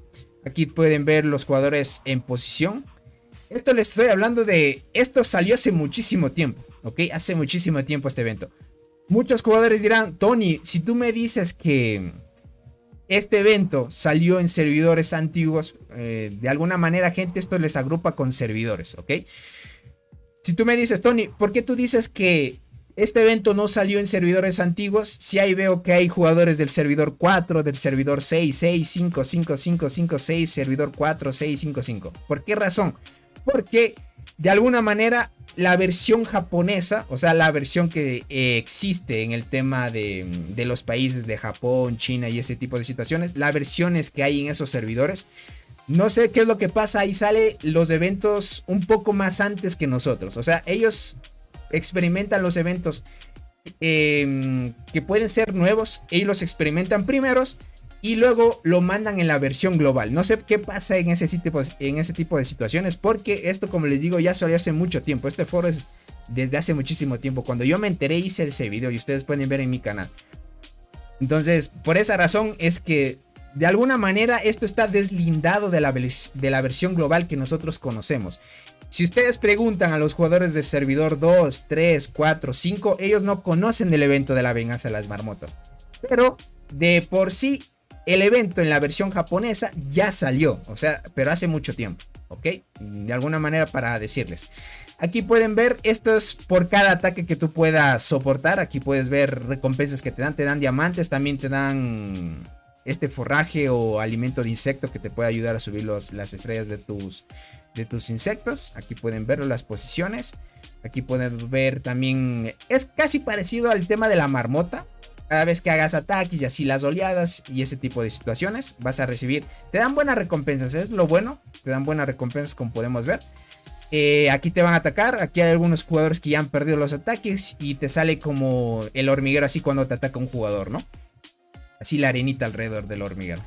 aquí pueden ver los jugadores en posición. Esto les estoy hablando de, esto salió hace muchísimo tiempo, ¿ok? Hace muchísimo tiempo este evento. Muchos jugadores dirán, Tony, si tú me dices que este evento salió en servidores antiguos, de alguna manera, gente, esto les agrupa con servidores, ¿ok? Si tú me dices, Tony, ¿por qué tú dices que este evento no salió en servidores antiguos? Si ahí veo que hay jugadores del servidor 4, del servidor 6, 6, 5, 5, 5, 5, 6, servidor 4, 6, 5, 5. ¿Por qué razón? Porque de alguna manera la versión japonesa, o sea, la versión que existe en el tema de los países de Japón, China y ese tipo de situaciones, las versiones que hay en esos servidores, no sé qué es lo que pasa, ahí sale los eventos un poco más antes que nosotros. O sea, ellos experimentan los eventos que pueden ser nuevos, ellos los experimentan primeros y luego lo mandan en la versión global. No sé qué pasa en ese tipo de situaciones, porque esto, como les digo, ya salió hace mucho tiempo. Este foro es desde hace muchísimo tiempo. Cuando yo me enteré, hice ese video y ustedes pueden ver en mi canal. Entonces, por esa razón es que de alguna manera esto está deslindado de la versión global que nosotros conocemos. Si ustedes preguntan a los jugadores de servidor 2, 3, 4, 5, ellos no conocen del evento de la venganza de las marmotas. Pero de por sí, el evento en la versión japonesa ya salió, o sea, pero hace mucho tiempo, ¿ok? De alguna manera para decirles. Aquí pueden ver, esto es por cada ataque que tú puedas soportar. Aquí puedes ver recompensas que te dan diamantes, también te dan este forraje o alimento de insecto que te puede ayudar a subir las estrellas de tus insectos. Aquí pueden ver las posiciones. Aquí pueden ver también, es casi parecido al tema de la marmota. Cada vez que hagas ataques y así las oleadas y ese tipo de situaciones, vas a recibir, te dan buenas recompensas, es lo bueno, te dan buenas recompensas como podemos ver. Aquí te van a atacar, aquí hay algunos jugadores que ya han perdido los ataques y te sale como el hormiguero así cuando te ataca un jugador, ¿no? Así la arenita alrededor del hormiguero.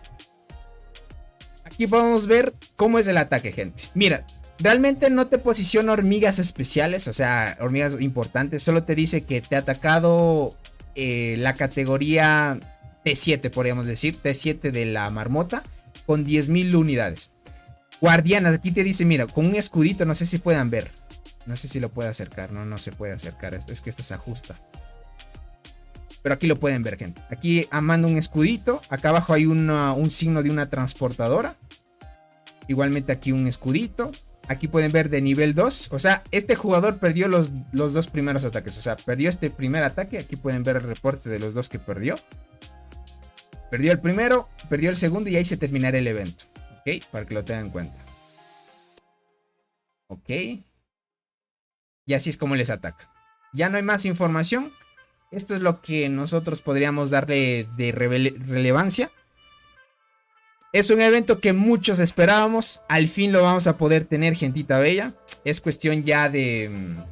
Aquí podemos ver cómo es el ataque, gente. Mira, realmente no te posiciona hormigas especiales, o sea, hormigas importantes, solo te dice que te ha atacado la categoría T7, podríamos decir, T7 de la marmota, con 10.000 unidades. Guardianas, aquí te dice, mira, con un escudito, no sé si puedan ver. No sé si lo puedo acercar, no se puede acercar esto, es que esto se ajusta. Pero aquí lo pueden ver, gente. Aquí manda un escudito, acá abajo hay un signo de una transportadora. Igualmente aquí un escudito. Aquí pueden ver de nivel 2. O sea, este jugador perdió los dos primeros ataques. O sea, perdió este primer ataque. Aquí pueden ver el reporte de los dos que perdió. Perdió el primero, perdió el segundo y ahí se terminará el evento. Ok, para que lo tengan en cuenta. Ok. Y así es como les ataca. Ya no hay más información. Esto es lo que nosotros podríamos darle de relevancia. Es un evento que muchos esperábamos. Al fin lo vamos a poder tener, gentita bella. Es cuestión ya de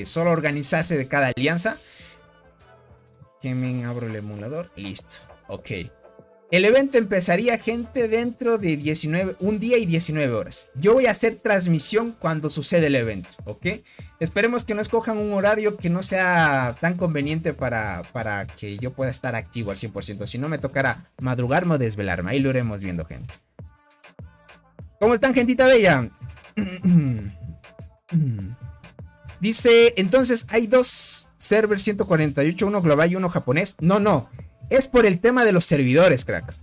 solo organizarse de cada alianza. Que me abro el emulador. Listo. Ok. El evento empezaría, gente, dentro de 19, un día y 19 horas. Yo voy a hacer transmisión cuando sucede el evento, ¿ok? Esperemos que no escojan un horario que no sea tan conveniente para que yo pueda estar activo al 100%. Si no, me tocará madrugarme o desvelarme. Ahí lo iremos viendo, gente. ¿Cómo están, gentita bella? Dice, entonces hay dos servers 148, uno global y uno japonés. No. Es por el tema de los servidores, crack.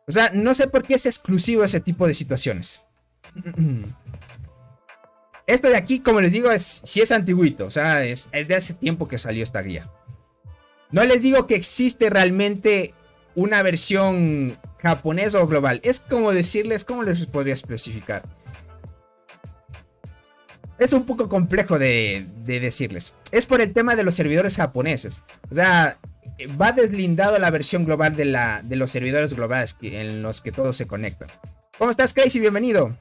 O sea, no sé por qué es exclusivo ese tipo de situaciones. Esto de aquí, como les digo, sí es antiguito. O sea, es de hace tiempo que salió esta guía. No les digo que existe realmente una versión japonesa o global. Es como decirles, ¿cómo les podría especificar? Es un poco complejo de decirles. Es por el tema de los servidores japoneses. O sea, va deslindado la versión global de los servidores globales en los que todos se conectan. ¿Cómo estás, Crazy? Bienvenido.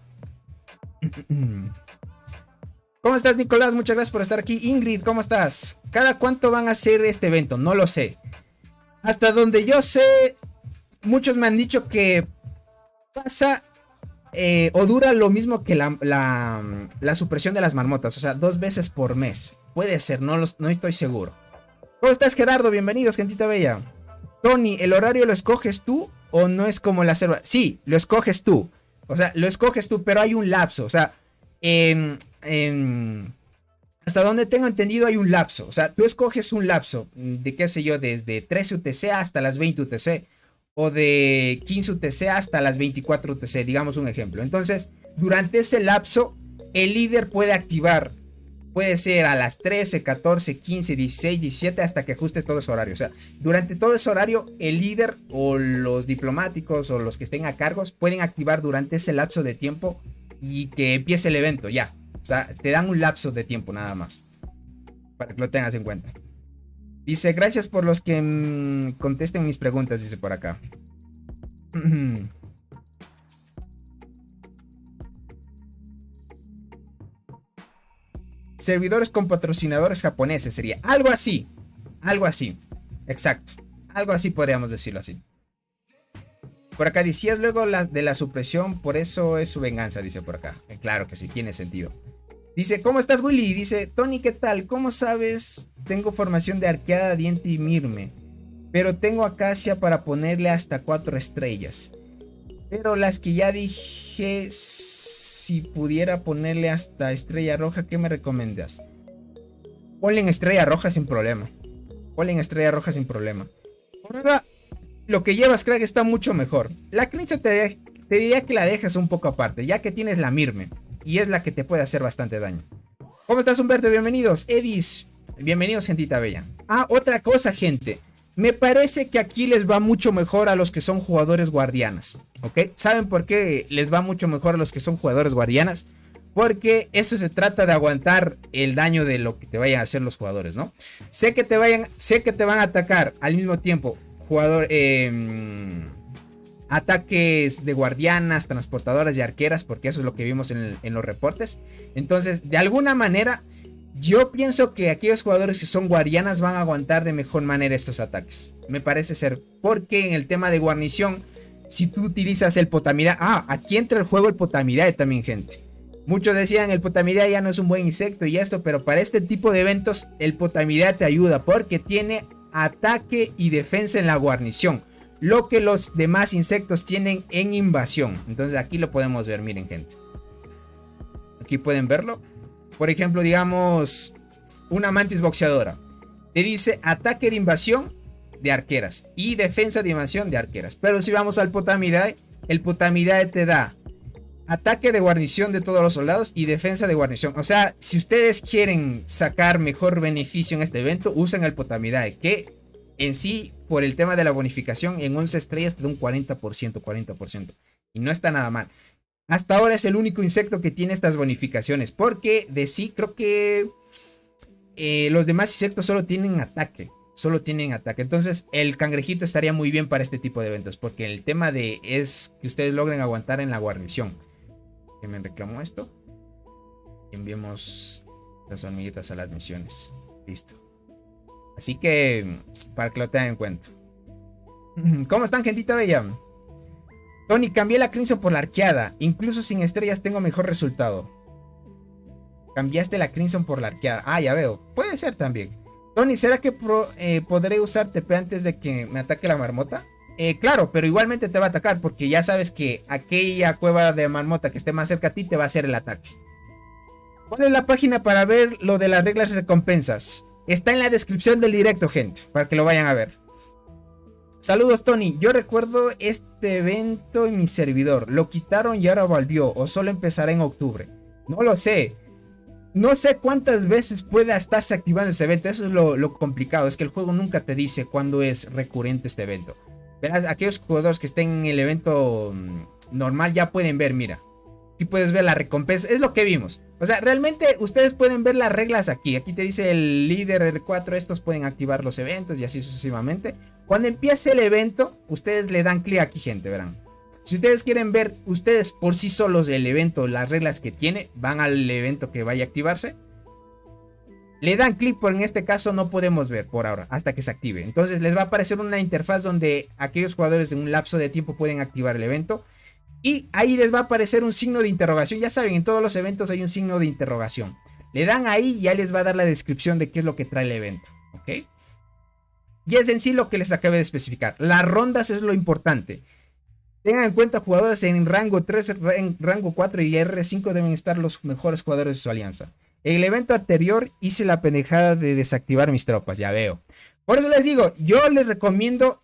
¿Cómo estás, Nicolás? Muchas gracias por estar aquí. Ingrid, ¿cómo estás? ¿Cada cuánto van a hacer este evento? No lo sé. Hasta donde yo sé, muchos me han dicho que pasa o dura lo mismo que la supresión de las marmotas. O sea, 2 veces por mes. Puede ser, no estoy seguro. ¿Cómo estás, Gerardo? Bienvenidos, gentita bella. Tony, ¿el horario lo escoges tú o no es como la selva? Sí, lo escoges tú. O sea, lo escoges tú, pero hay un lapso. O sea, hasta donde tengo entendido hay un lapso. O sea, tú escoges un lapso de, qué sé yo, desde 13 UTC hasta las 20 UTC. O de 15 UTC hasta las 24 UTC, digamos un ejemplo. Entonces, durante ese lapso, el líder puede activar. Puede ser a las 13, 14, 15, 16, 17 hasta que ajuste todo ese horario. O sea, durante todo ese horario el líder o los diplomáticos o los que estén a cargos pueden activar durante ese lapso de tiempo y que empiece el evento ya. O sea, te dan un lapso de tiempo nada más. Para que lo tengas en cuenta. Dice, gracias por los que contesten mis preguntas, dice por acá. Servidores con patrocinadores japoneses sería algo así. Algo así. Exacto. Algo así podríamos decirlo así. Por acá decías luego de la supresión, por eso es su venganza, dice por acá. Claro que sí, tiene sentido. Dice, ¿cómo estás, Willy? Dice, Tony, ¿qué tal? ¿Cómo sabes? Tengo formación de arqueada, diente y mirme. Pero tengo acacia para ponerle hasta 4 estrellas. Pero las que ya dije, si pudiera ponerle hasta estrella roja, ¿qué me recomiendas? Ponle en estrella roja sin problema. Ponle en estrella roja sin problema. Por ahora, lo que llevas, crack, está mucho mejor. La cleanse te diría que la dejes un poco aparte, ya que tienes la mirme. Y es la que te puede hacer bastante daño. ¿Cómo estás, Humberto? Bienvenidos. Edis, bienvenidos, gentita bella. Ah, otra cosa, gente. Me parece que aquí les va mucho mejor a los que son jugadores guardianas, ¿ok? ¿Saben por qué les va mucho mejor a los que son jugadores guardianas? Porque esto se trata de aguantar el daño de lo que te vayan a hacer los jugadores, ¿no? Sé que te van a atacar al mismo tiempo ataques de guardianas, transportadoras y arqueras, porque eso es lo que vimos en los reportes. Entonces, de alguna manera, yo pienso que aquellos jugadores que son guardianas van a aguantar de mejor manera estos ataques. Me parece ser, porque en el tema de guarnición, si tú utilizas el Potamidae... Ah, aquí entra el juego el Potamidae también, gente. Muchos decían el Potamidae ya no es un buen insecto y esto, pero para este tipo de eventos el Potamidae te ayuda porque tiene ataque y defensa en la guarnición. Lo que los demás insectos tienen en invasión. Entonces aquí lo podemos ver, miren, gente. Aquí pueden verlo. Por ejemplo, digamos, una mantis boxeadora. Te dice ataque de invasión de arqueras y defensa de invasión de arqueras. Pero si vamos al Potamidae, el Potamidae te da ataque de guarnición de todos los soldados y defensa de guarnición. O sea, si ustedes quieren sacar mejor beneficio en este evento, usen el Potamidae, que en sí, por el tema de la bonificación, en 11 estrellas te da un 40%. Y no está nada mal. Hasta ahora es el único insecto que tiene estas bonificaciones. Porque de sí creo que los demás insectos solo tienen ataque. Entonces el cangrejito estaría muy bien para este tipo de eventos. Porque el tema es que ustedes logren aguantar en la guarnición. Que me reclamó esto. Enviemos las hormiguitas a las misiones. Listo. Así que, para que lo tengan en cuenta. ¿Cómo están, gentita bella? Tony, cambié la Crimson por la arqueada. Incluso sin estrellas tengo mejor resultado. Cambiaste la Crimson por la arqueada. Ah, ya veo. Puede ser también. Tony, ¿será que podré usar TP antes de que me ataque la marmota? Claro, pero igualmente te va a atacar porque ya sabes que aquella cueva de marmota que esté más cerca a ti te va a hacer el ataque. ¿Cuál es la página para ver lo de las reglas recompensas? Está en la descripción del directo, gente, para que lo vayan a ver. Saludos, Tony. Yo recuerdo este evento en mi servidor. Lo quitaron y ahora volvió. O solo empezará en octubre. No lo sé. No sé cuántas veces pueda estarse activando este evento. Eso es lo complicado. Es que el juego nunca te dice cuándo es recurrente este evento. Verás, aquellos jugadores que estén en el evento normal ya pueden ver, mira. Aquí puedes ver la recompensa. Es lo que vimos. O sea, realmente ustedes pueden ver las reglas aquí. Aquí te dice el líder R4. Estos pueden activar los eventos y así sucesivamente. Cuando empiece el evento, ustedes le dan clic aquí, gente, verán. Si ustedes quieren ver ustedes por sí solos el evento, las reglas que tiene, van al evento que vaya a activarse. Le dan clic, pero en este caso no podemos ver por ahora, hasta que se active. Entonces les va a aparecer una interfaz donde aquellos jugadores de un lapso de tiempo pueden activar el evento. Y ahí les va a aparecer un signo de interrogación. Ya saben, en todos los eventos hay un signo de interrogación. Le dan ahí y ya les va a dar la descripción de qué es lo que trae el evento. ¿Ok? Y es en sí lo que les acabé de especificar. Las rondas es lo importante. Tengan en cuenta, jugadores en rango 3, en rango 4 y R5 deben estar los mejores jugadores de su alianza. En el evento anterior hice la pendejada de desactivar mis tropas, ya veo. Por eso les digo, yo les recomiendo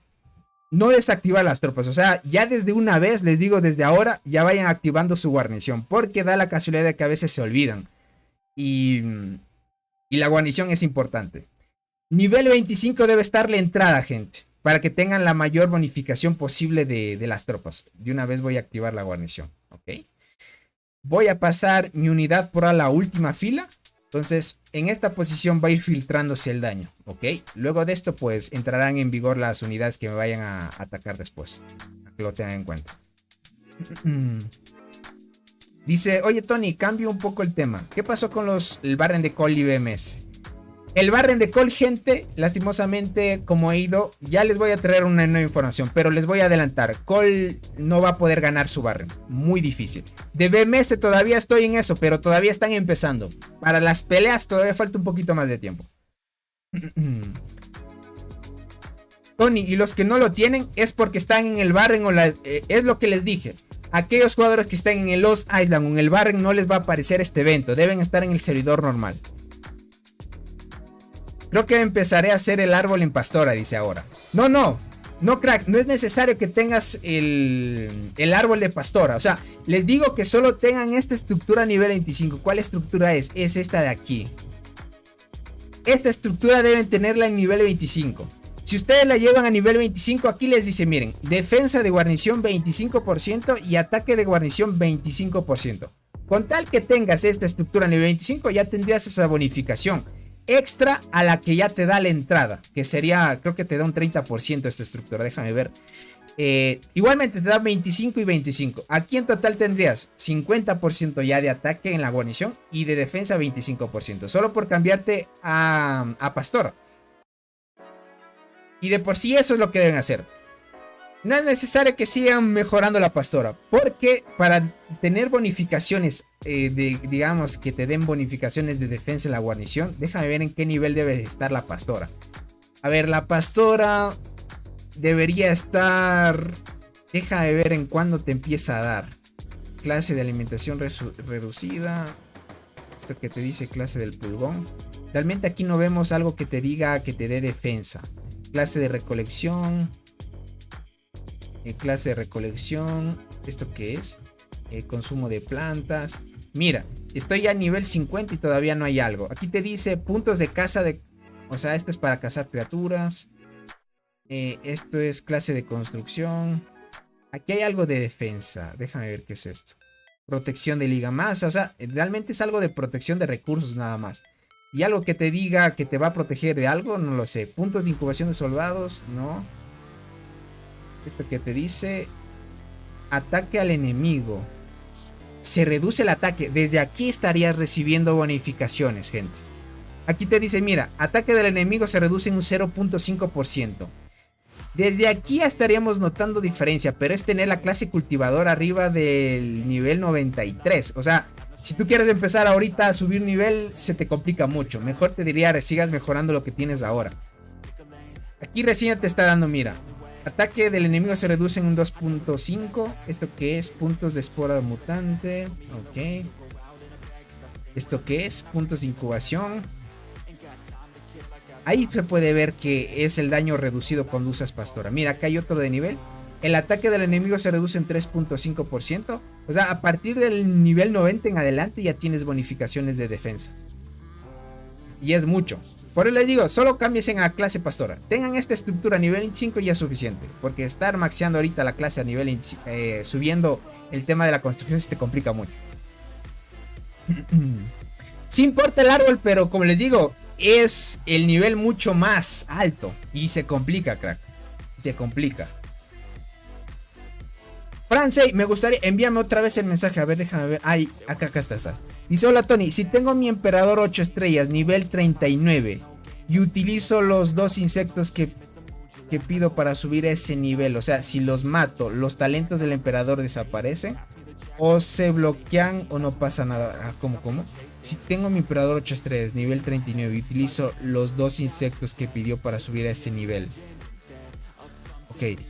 no desactivar las tropas. O sea, ya desde una vez, les digo desde ahora, ya vayan activando su guarnición. Porque da la casualidad de que a veces se olvidan. Y la guarnición es importante. Nivel 25 debe estar la entrada, gente. Para que tengan la mayor bonificación posible de las tropas. De una vez voy a activar la guarnición. Ok. Voy a pasar mi unidad por a la última fila. Entonces, en esta posición va a ir filtrándose el daño. Ok. Luego de esto, pues, entrarán en vigor las unidades que me vayan a atacar después. Para que lo tengan en cuenta. Dice, oye, Tony, cambio un poco el tema. ¿Qué pasó con el Barren de Call y BMS? El Barren de Call, gente, lastimosamente, como he ido, ya les voy a traer una nueva información, pero les voy a adelantar. Call no va a poder ganar su Barren, muy difícil. De BMS todavía estoy en eso, pero todavía están empezando. Para las peleas todavía falta un poquito más de tiempo. Tony, y los que no lo tienen es porque están en el Barren o es lo que les dije. Aquellos jugadores que están en el Lost Island o en el Barren no les va a aparecer este evento, deben estar en el servidor normal. Creo que empezaré a hacer el árbol en Pastora, dice ahora. No, crack, no es necesario que tengas el árbol de Pastora. O sea, les digo que solo tengan esta estructura a nivel 25. ¿Cuál estructura es? Es esta de aquí. Esta estructura deben tenerla en nivel 25. Si ustedes la llevan a nivel 25, aquí les dice, miren, defensa de guarnición 25% y ataque de guarnición 25%. Con tal que tengas esta estructura a nivel 25, ya tendrías esa bonificación extra a la que ya te da la entrada, que sería, creo que te da un 30% esta estructura, déjame ver. Igualmente te da 25 y 25. Aquí en total tendrías 50% ya de ataque en la guarnición y de defensa 25%, solo por cambiarte a Pastora. Y de por sí eso es lo que deben hacer. No es necesario que sigan mejorando la Pastora, porque para tener bonificaciones, digamos que te den bonificaciones de defensa en la guarnición, déjame ver en qué nivel debe estar la Pastora. A ver, la Pastora debería estar, déjame ver en cuándo te empieza a dar. Clase de alimentación reducida. Esto que te dice clase del pulgón. Realmente aquí no vemos algo que te diga que te dé defensa. Clase de recolección. Clase de recolección. ¿Esto qué es? Consumo de plantas. Mira, estoy ya a nivel 50 y todavía no hay algo. Aquí te dice puntos de caza de... O sea, esto es para cazar criaturas. Esto es clase de construcción. Aquí hay algo de defensa. Déjame ver qué es esto. Protección de ligamasa. O sea, realmente es algo de protección de recursos nada más. Y algo que te diga que te va a proteger de algo, no lo sé. Puntos de incubación de soldados, no. Esto que te dice ataque al enemigo. Se reduce el ataque. Desde aquí estarías recibiendo bonificaciones, gente. Aquí te dice, mira, ataque del enemigo se reduce en un 0.5%. Desde aquí ya estaríamos notando diferencia, pero es tener la clase cultivador arriba del nivel 93. O sea, si tú quieres empezar ahorita a subir nivel, se te complica mucho. Mejor te diría que sigas mejorando lo que tienes ahora. Aquí recién te está dando, mira. Ataque del enemigo se reduce en un 2.5. ¿Esto qué es? Puntos de espora mutante. Ok. ¿Esto qué es? Puntos de incubación. Ahí se puede ver que es el daño reducido cuando usas pastora. Mira, acá hay otro de nivel. El ataque del enemigo se reduce en 3.5%. O sea, a partir del nivel 90 en adelante ya tienes bonificaciones de defensa. Y es mucho. Por eso les digo, solo cambies en la clase pastora. Tengan esta estructura a nivel 5 y ya es suficiente. Porque estar maxeando ahorita la clase a nivel subiendo el tema de la construcción se te complica mucho. Sí importa el árbol, pero como les digo, es el nivel mucho más alto. Y se complica, crack. Se complica. Francey, me gustaría, envíame otra vez el mensaje, a ver, déjame ver, ay, acá está. Dice, hola Tony, si tengo mi emperador 8 estrellas, nivel 39, y utilizo los 2 insectos que pido para subir a ese nivel, o sea, si los mato, los talentos del emperador desaparecen, o se bloquean o no pasa nada. ¿Cómo? Si tengo mi emperador 8 estrellas, nivel 39, y utilizo los 2 insectos que pidió para subir a ese nivel. Ok.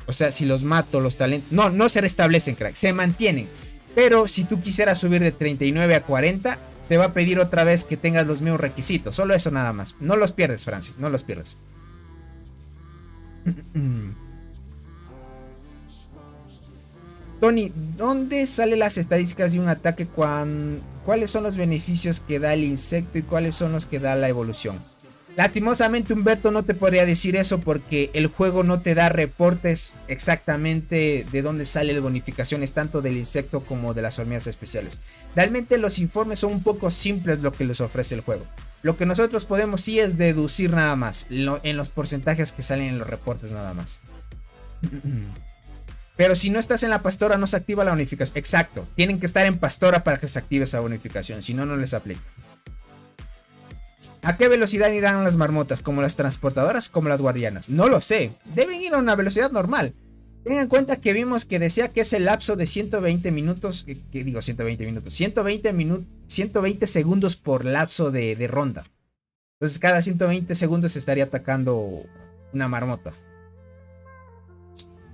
O sea, si los mato, los talentos... No se restablecen, crack. Se mantienen. Pero si tú quisieras subir de 39 a 40, te va a pedir otra vez que tengas los mismos requisitos. Solo eso nada más. No los pierdes, Francis. No los pierdes. Tony, ¿dónde salen las estadísticas de un ataque? ¿Cuáles son los beneficios que da el insecto y cuáles son los que da la evolución? Lastimosamente, Humberto, no te podría decir eso porque el juego no te da reportes exactamente de dónde salen las bonificaciones, tanto del insecto como de las hormigas especiales. Realmente los informes son un poco simples lo que les ofrece el juego. Lo que nosotros podemos sí es deducir nada más, en los porcentajes que salen en los reportes nada más. Pero si no estás en la pastora no se activa la bonificación. Exacto, tienen que estar en pastora para que se active esa bonificación, si no, no les aplica. ¿A qué velocidad irán las marmotas? ¿Como las transportadoras? ¿Como las guardianas? No lo sé. Deben ir a una velocidad normal. Tengan en cuenta que vimos que decía que es el lapso de 120 minutos. ¿Qué digo 120 minutos? 120 segundos por lapso de ronda. Entonces cada 120 segundos se estaría atacando una marmota.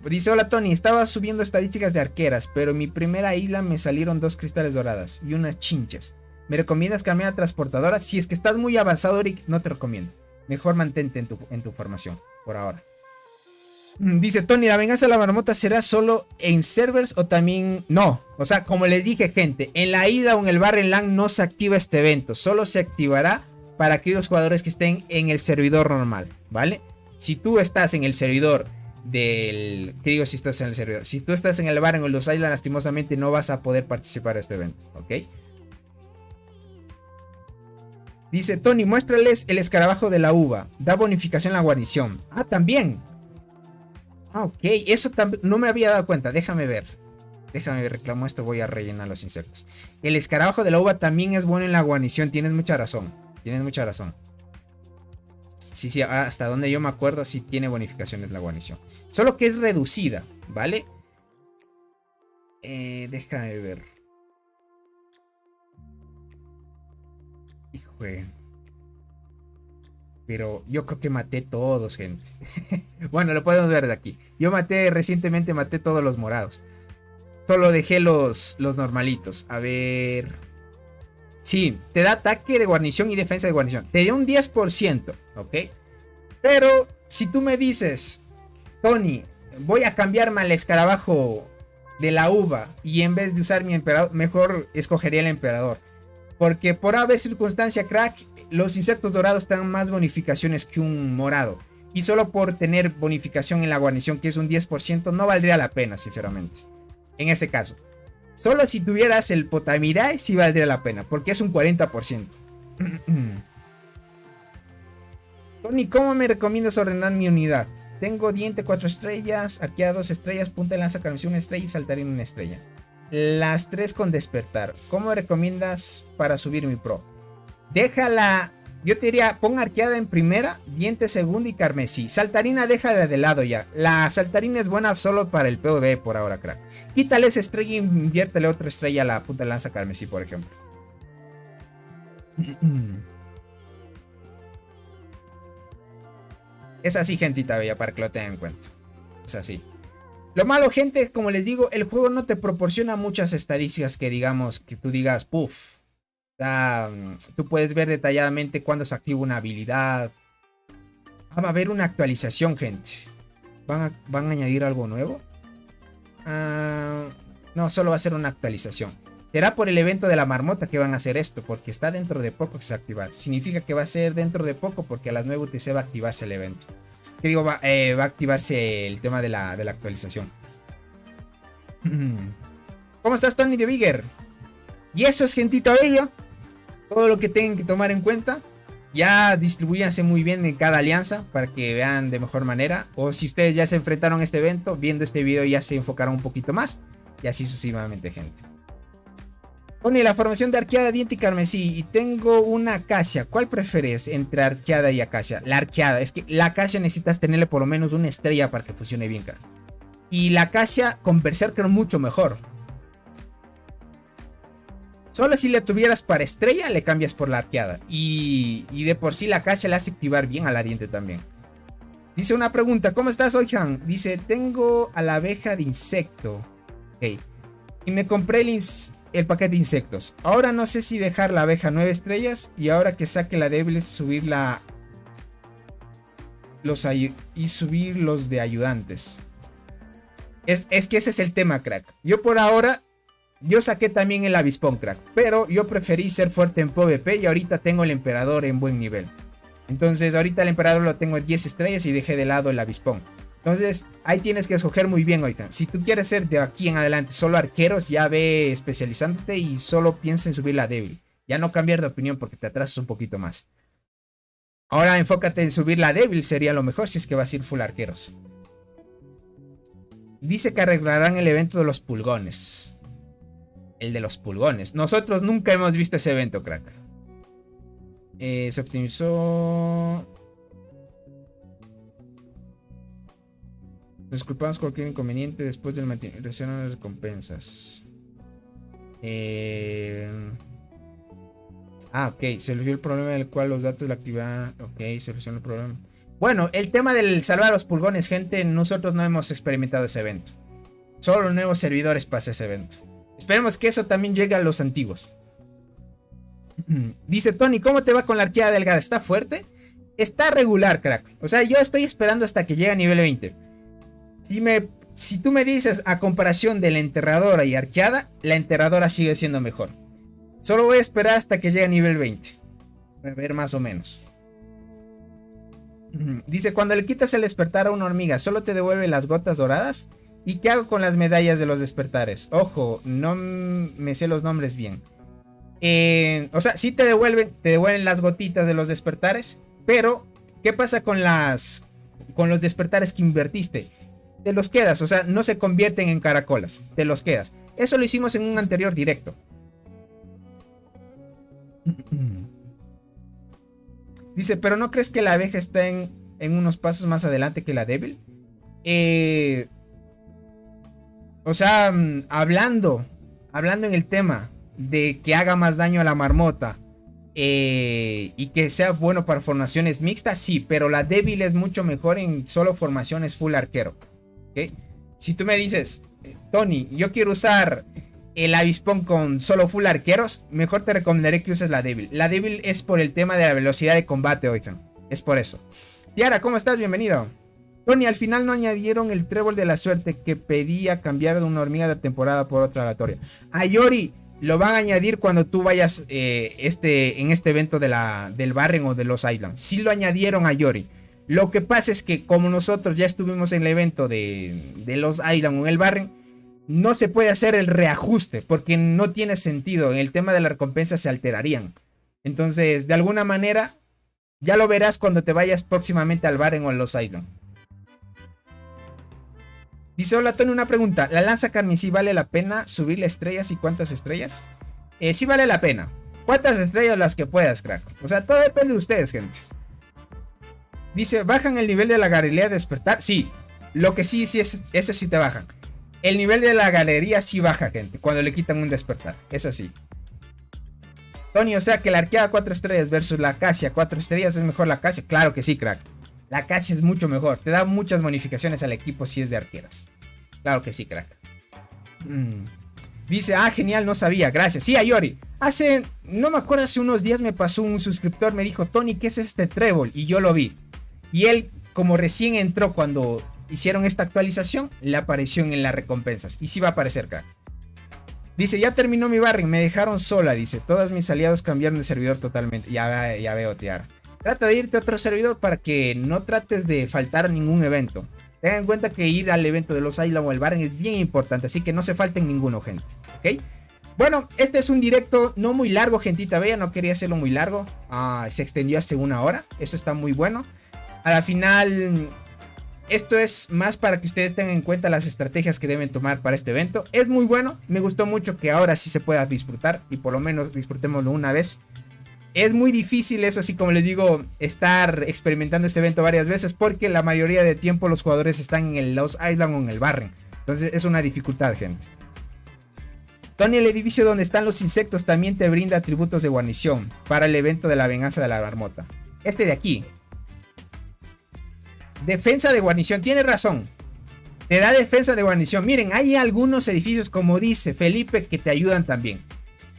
Dice, hola Tony, estaba subiendo estadísticas de arqueras, pero en mi primera isla me salieron 2 cristales doradas y unas chinchas. ¿Me recomiendas cambiar a transportadora? Si es que estás muy avanzado, Eric, no te recomiendo. Mejor mantente en tu formación, por ahora. Dice Tony, ¿la venganza de la marmota será solo en servers o también...? No, o sea, como les dije, gente, en la isla o en el bar en LAN no se activa este evento. Solo se activará para aquellos jugadores que estén en el servidor normal, ¿vale? Si tú estás en el servidor del... ¿Qué digo si estás en el servidor? Si tú estás en el bar en los islas, lastimosamente no vas a poder participar de este evento, ¿ok? Dice Tony, muéstrales el escarabajo de la uva. Da bonificación a la guarnición. Ah, también. Ah, ok. Eso también no me había dado cuenta. Déjame ver. Reclamo esto. Voy a rellenar los insectos. El escarabajo de la uva también es bueno en la guarnición. Tienes mucha razón. Sí, hasta donde yo me acuerdo, sí tiene bonificaciones la guarnición. Solo que es reducida, ¿vale? Déjame ver. Híjole. Pero yo creo que maté todos, gente. Bueno, lo podemos ver de aquí. Yo recientemente maté todos los morados. Solo dejé los normalitos. A ver. Sí, te da ataque de guarnición y defensa de guarnición. Te da un 10%, ¿ok? Pero si tú me dices, Tony, voy a cambiarme al escarabajo de la uva y en vez de usar mi emperador, mejor escogería el emperador. Porque por haber circunstancia, crack, los insectos dorados te dan más bonificaciones que un morado. Y solo por tener bonificación en la guarnición, que es un 10%, no valdría la pena, sinceramente. En ese caso. Solo si tuvieras el Potamidae, sí valdría la pena, porque es un 40%. Tony, ¿cómo me recomiendas ordenar mi unidad? Tengo diente 4 estrellas, arqueada 2 estrellas, punta de lanza, carnicería 1 estrella y saltarín 1 estrella. Las 3 con despertar. ¿Cómo me recomiendas para subir mi pro? Déjala Yo te diría, pon arqueada en primera, diente segunda y carmesí. Saltarina déjala de lado ya. La saltarina es buena solo para el PvP por ahora, crack. Quítale esa estrella y inviértele otra estrella a la puta lanza carmesí, por ejemplo. Es así, gentita bella, para que lo tengan en cuenta. Es así. Lo malo, gente, como les digo, el juego no te proporciona muchas estadísticas que digamos, que tú digas, puff. Tú puedes ver detalladamente cuándo se activa una habilidad. Va a haber una actualización, gente. ¿Van a añadir algo nuevo? No, solo va a ser una actualización. Será por el evento de la marmota que van a hacer esto, porque está dentro de poco que se va a activar. Significa que va a ser dentro de poco porque a las 9 UTC va a activarse el evento. Que digo, va a activarse el tema de la actualización. ¿Cómo estás, Tony de Bigger? Y eso es, gentita bella. Todo lo que tengan que tomar en cuenta. Ya distribúyanse muy bien en cada alianza para que vean de mejor manera. O si ustedes ya se enfrentaron a este evento, viendo este video ya se enfocaron un poquito más. Y así sucesivamente, gente. Tony, la formación de arqueada, diente y carmesí. Y tengo una acacia. ¿Cuál prefieres entre arqueada y acacia? La arqueada. Es que la acacia necesitas tenerle por lo menos una estrella para que funcione bien, cara. Y la acacia con berserker mucho mejor. Solo si le tuvieras para estrella le cambias por la arqueada. Y de por sí la acacia la hace activar bien a la diente también. Dice una pregunta. ¿Cómo estás, Oihan? Dice, tengo a la abeja de insecto. Ok. Y me compré el paquete de insectos. Ahora no sé si dejar la abeja 9 estrellas. Y ahora que saque la débil subirla. Y subir los de ayudantes. Es que ese es el tema, crack. Yo por ahora... Yo saqué también el avispón, crack. Pero yo preferí ser fuerte en PvP. Y ahorita tengo el emperador en buen nivel. Entonces ahorita el emperador lo tengo en 10 estrellas. Y dejé de lado el avispón. Entonces ahí tienes que escoger muy bien, oigan. Si tú quieres ser de aquí en adelante solo arqueros, ya ve especializándote. Y solo piensa en subir la débil. Ya no cambiar de opinión porque te atrasas un poquito más. Ahora enfócate en subir la débil. Sería lo mejor si es que vas a ir full arqueros. Dice que arreglarán el evento de los pulgones. El de los pulgones. Nosotros nunca hemos visto ese evento, crack. Se optimizó. Disculpamos cualquier inconveniente después del mantenimiento de las recompensas. Ok. Se solucionó el problema del cual los datos de la actividad. Ok, solucionó el problema. Bueno, el tema del salvar a los pulgones, gente. Nosotros no hemos experimentado ese evento. Solo los nuevos servidores pasan ese evento. Esperemos que eso también llegue a los antiguos. Dice Tony, ¿cómo te va con la arqueada delgada? ¿Está fuerte? Está regular, crack. O sea, yo estoy esperando hasta que llegue a nivel 20. Si tú me dices a comparación de la enterradora y arqueada, la enterradora sigue siendo mejor. Solo voy a esperar hasta que llegue a nivel 20. A ver más o menos. Dice, cuando le quitas el despertar a una hormiga, ¿solo te devuelve las gotas doradas? ¿Y qué hago con las medallas de los despertares? Ojo, no me sé los nombres bien. O sea, sí te devuelven las gotitas de los despertares. Pero, ¿qué pasa con los despertares que invertiste? Te los quedas, o sea, no se convierten en caracolas. Te los quedas. Eso lo hicimos en un anterior directo. Dice, ¿pero no crees que la abeja está en unos pasos más adelante que la débil? O sea, hablando en el tema de que haga más daño a la marmota y que sea bueno para formaciones mixtas, sí, pero la débil es mucho mejor en solo formaciones full arquero. ¿Okay? Si tú me dices, Tony, yo quiero usar el avispón con solo full arqueros, mejor te recomendaré que uses la débil. La débil es por el tema de la velocidad de combate, oigan. Es por eso. Tiara, ¿cómo estás? Bienvenido. Tony, al final no añadieron el trébol de la suerte que pedía cambiar de una hormiga de temporada por otra aleatoria. A Yori lo van a añadir cuando tú vayas en este evento del Barren o de los Islands. Sí lo añadieron a Yori. Lo que pasa es que como nosotros ya estuvimos en el evento de los Islands o en el Barren, no se puede hacer el reajuste porque no tiene sentido. En el tema de la recompensa se alterarían. Entonces, de alguna manera, ya lo verás cuando te vayas próximamente al Barren o a los Islands. Dice, hola Tony, una pregunta. ¿La lanza carmesí vale la pena subirle estrellas y cuántas estrellas? Sí vale la pena. ¿Cuántas estrellas? Las que puedas, crack. O sea, todo depende de ustedes, gente. Dice, ¿bajan el nivel de la galería de despertar? Sí. Lo que sí, es, eso sí te bajan. El nivel de la galería sí baja, gente, cuando le quitan un despertar. Eso sí. Tony, o sea que la arqueada 4 estrellas versus la acacia 4 estrellas es mejor la acacia. Claro que sí, crack. La acacia es mucho mejor. Te da muchas bonificaciones al equipo si es de arqueras. Claro que sí, crack. Dice, genial, no sabía. Gracias. Sí, Ayori. No me acuerdo, hace unos días me pasó un suscriptor, me dijo, Tony, ¿qué es este trébol? Y yo lo vi. Y él, como recién entró cuando hicieron esta actualización, le apareció en las recompensas. Y sí va a aparecer, crack. Dice, ya terminó mi barring, me dejaron sola, dice. Todos mis aliados cambiaron de servidor totalmente. Ya veo, Tiara. Trata de irte a otro servidor para que no trates de faltar a ningún evento. Tengan en cuenta que ir al evento de los Island o el barring es bien importante, así que no se falten ninguno, gente. ¿Ok? Bueno, este es un directo no muy largo, gentita bella. No quería hacerlo muy largo. Se extendió hasta 1 hora. Eso está muy bueno. A la final, esto es más para que ustedes tengan en cuenta las estrategias que deben tomar para este evento. Es muy bueno. Me gustó mucho que ahora sí se pueda disfrutar. Y por lo menos disfrutémoslo una vez. Es muy difícil, eso sí, como les digo, estar experimentando este evento varias veces. Porque la mayoría de tiempo los jugadores están en el Lost Island o en el barring. Entonces es una dificultad, gente. Tony, el edificio donde están los insectos también te brinda atributos de guarnición para el evento de la venganza de la marmota. Este de aquí. Defensa de guarnición, tiene razón. Te da defensa de guarnición. Miren, hay algunos edificios, como dice Felipe, que te ayudan también.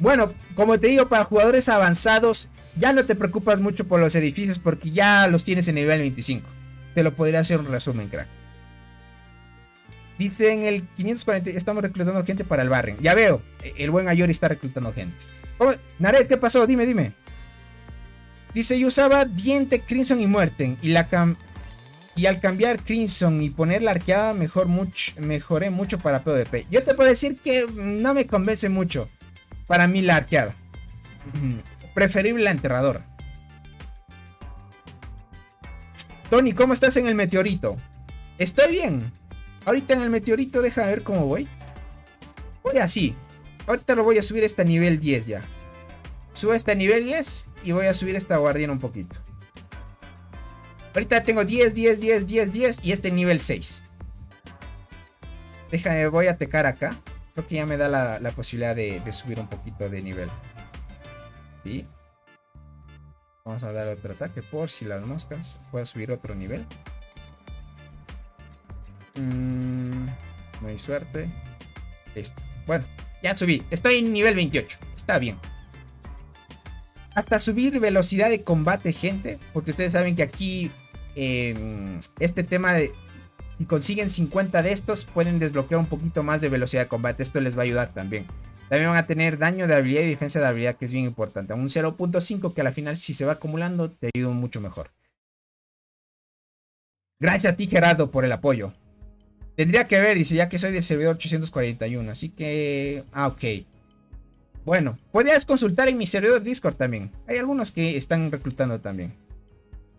Bueno, como te digo, para jugadores avanzados, ya no te preocupas mucho por los edificios porque ya los tienes en nivel 25. Te lo podría hacer un resumen, crack. Dice en el 540, estamos reclutando gente para el barring. Ya veo, el buen Ayori está reclutando gente. Naret, ¿qué pasó? Dime. Dice, yo usaba diente, crimson y muerte. Y al cambiar crimson y poner la arqueada mejoré mucho para PvP. Yo te puedo decir que no me convence mucho. Para mí la arqueada. Preferible la enterradora. Tony, ¿cómo estás en el meteorito? Estoy bien. Ahorita en el meteorito, déjame ver cómo voy. Voy así. Ahorita lo voy a subir hasta nivel 10 ya. Subo hasta nivel 10 y voy a subir esta guardiana un poquito. Ahorita tengo 10 y este nivel 6. Déjame, voy a tecar acá. Creo que ya me da la posibilidad de subir un poquito de nivel. ¿Sí? Vamos a dar otro ataque por si las moscas. Puedo subir otro nivel. No hay suerte. Listo. Bueno, ya subí. Estoy en nivel 28. Está bien. Hasta subir velocidad de combate, gente. Porque ustedes saben que aquí este tema de... Si consiguen 50 de estos, pueden desbloquear un poquito más de velocidad de combate. Esto les va a ayudar también. También van a tener daño de habilidad y defensa de habilidad, que es bien importante. A un 0.5 que a la final, si se va acumulando, te ayuda mucho mejor. Gracias a ti, Gerardo, por el apoyo. Tendría que ver, dice, ya que soy del servidor 841. Así que... ok. Bueno, podrías consultar en mi servidor Discord también. Hay algunos que están reclutando también.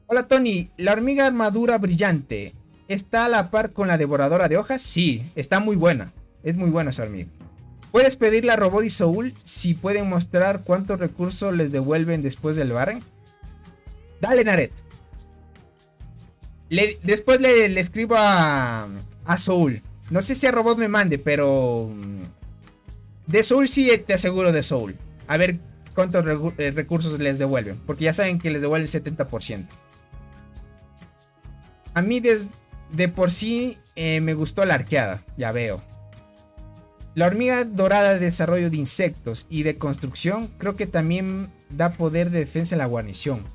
Hola, Tony. La hormiga armadura brillante ¿está a la par con la devoradora de hojas? Sí, está muy buena. Es muy buena esa hormiga. ¿Puedes pedirle a Robot y Soul si pueden mostrar cuántos recursos les devuelven después del barren? Dale, Naret. Después le escribo a Soul. No sé si a Robot me mande, pero... De Soul sí te aseguro de Soul. A ver cuántos recursos les devuelven. Porque ya saben que les devuelven el 70%. A mí de por sí me gustó la arqueada. Ya veo. La hormiga dorada de desarrollo de insectos y de construcción. Creo que también da poder de defensa en la guarnición.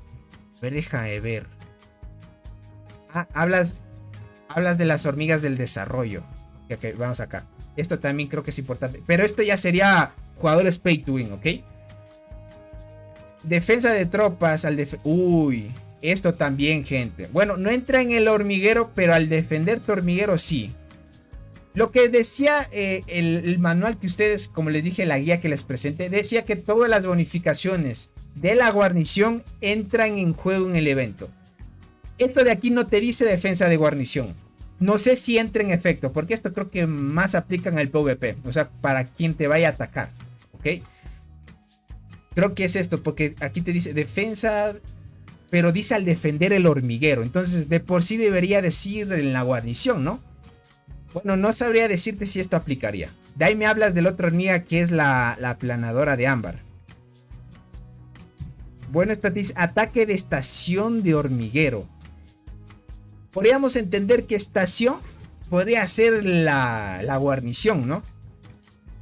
A ver, déjame ver. Hablas de las hormigas del desarrollo. Ok, vamos acá. Esto también creo que es importante. Pero esto ya sería jugadores pay to win, ¿ok? Defensa de tropas al uy, esto también, gente. Bueno, no entra en el hormiguero, pero al defender tu hormiguero sí. Lo que decía el manual que ustedes, como les dije, la guía que les presenté, decía que todas las bonificaciones de la guarnición entran en juego en el evento. Esto de aquí no te dice defensa de guarnición. No sé si entra en efecto, porque esto creo que más aplican al PvP. O sea, para quien te vaya a atacar. ¿Ok? Creo que es esto, porque aquí te dice defensa, pero dice al defender el hormiguero. Entonces de por sí debería decir en la guarnición, ¿no? Bueno, no sabría decirte si esto aplicaría. De ahí me hablas del otro hormiga que es la aplanadora de ámbar. Bueno, esta dice ataque de estación de hormiguero. Podríamos entender que estación podría ser la guarnición, ¿no?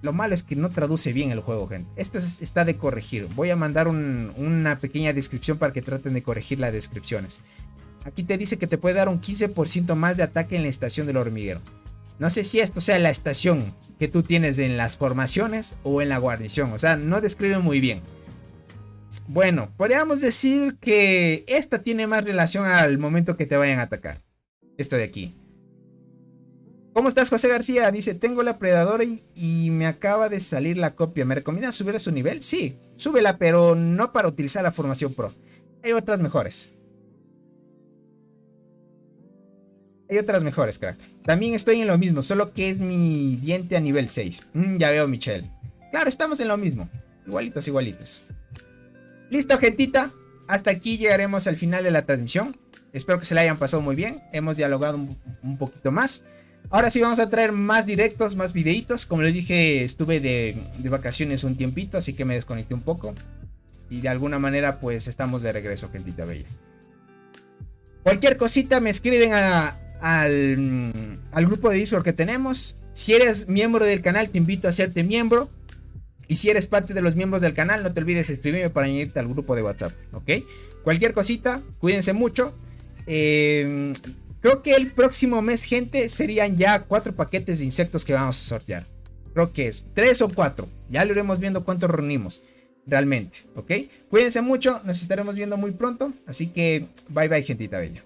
Lo malo es que no traduce bien el juego, gente. Esto está de corregir. Voy a mandar una pequeña descripción para que traten de corregir las descripciones. Aquí te dice que te puede dar un 15% más de ataque en la estación del hormiguero. No sé si esto sea la estación que tú tienes en las formaciones o en la guarnición. O sea, no describe muy bien. Bueno, podríamos decir que esta tiene más relación al momento que te vayan a atacar. Esto de aquí. ¿Cómo estás, José García? Dice, tengo la predadora y me acaba de salir la copia. ¿Me recomiendas subir a su nivel? Sí, súbela, pero no para utilizar la formación pro. Hay otras mejores. Hay otras mejores, crack. También estoy en lo mismo, solo que es mi diente a nivel 6. Ya veo, Michelle. Claro, estamos en lo mismo. Igualitos, igualitos. Listo, gentita. Hasta aquí llegaremos al final de la transmisión. Espero que se la hayan pasado muy bien. Hemos dialogado un poquito más. Ahora sí vamos a traer más directos, más videitos. Como les dije, estuve de vacaciones un tiempito, así que me desconecté un poco. Y de alguna manera pues estamos de regreso, gentita bella. Cualquier cosita me escriben al grupo de Discord que tenemos. Si eres miembro del canal, te invito a hacerte miembro. Y si eres parte de los miembros del canal, no te olvides escribirme para añadirte al grupo de WhatsApp, ¿ok? Cualquier cosita, cuídense mucho. Creo que el próximo mes, gente, serían ya 4 paquetes de insectos que vamos a sortear. Creo que es 3 o 4. Ya lo iremos viendo cuántos reunimos realmente, ¿ok? Cuídense mucho, nos estaremos viendo muy pronto. Así que bye bye, gentita bella.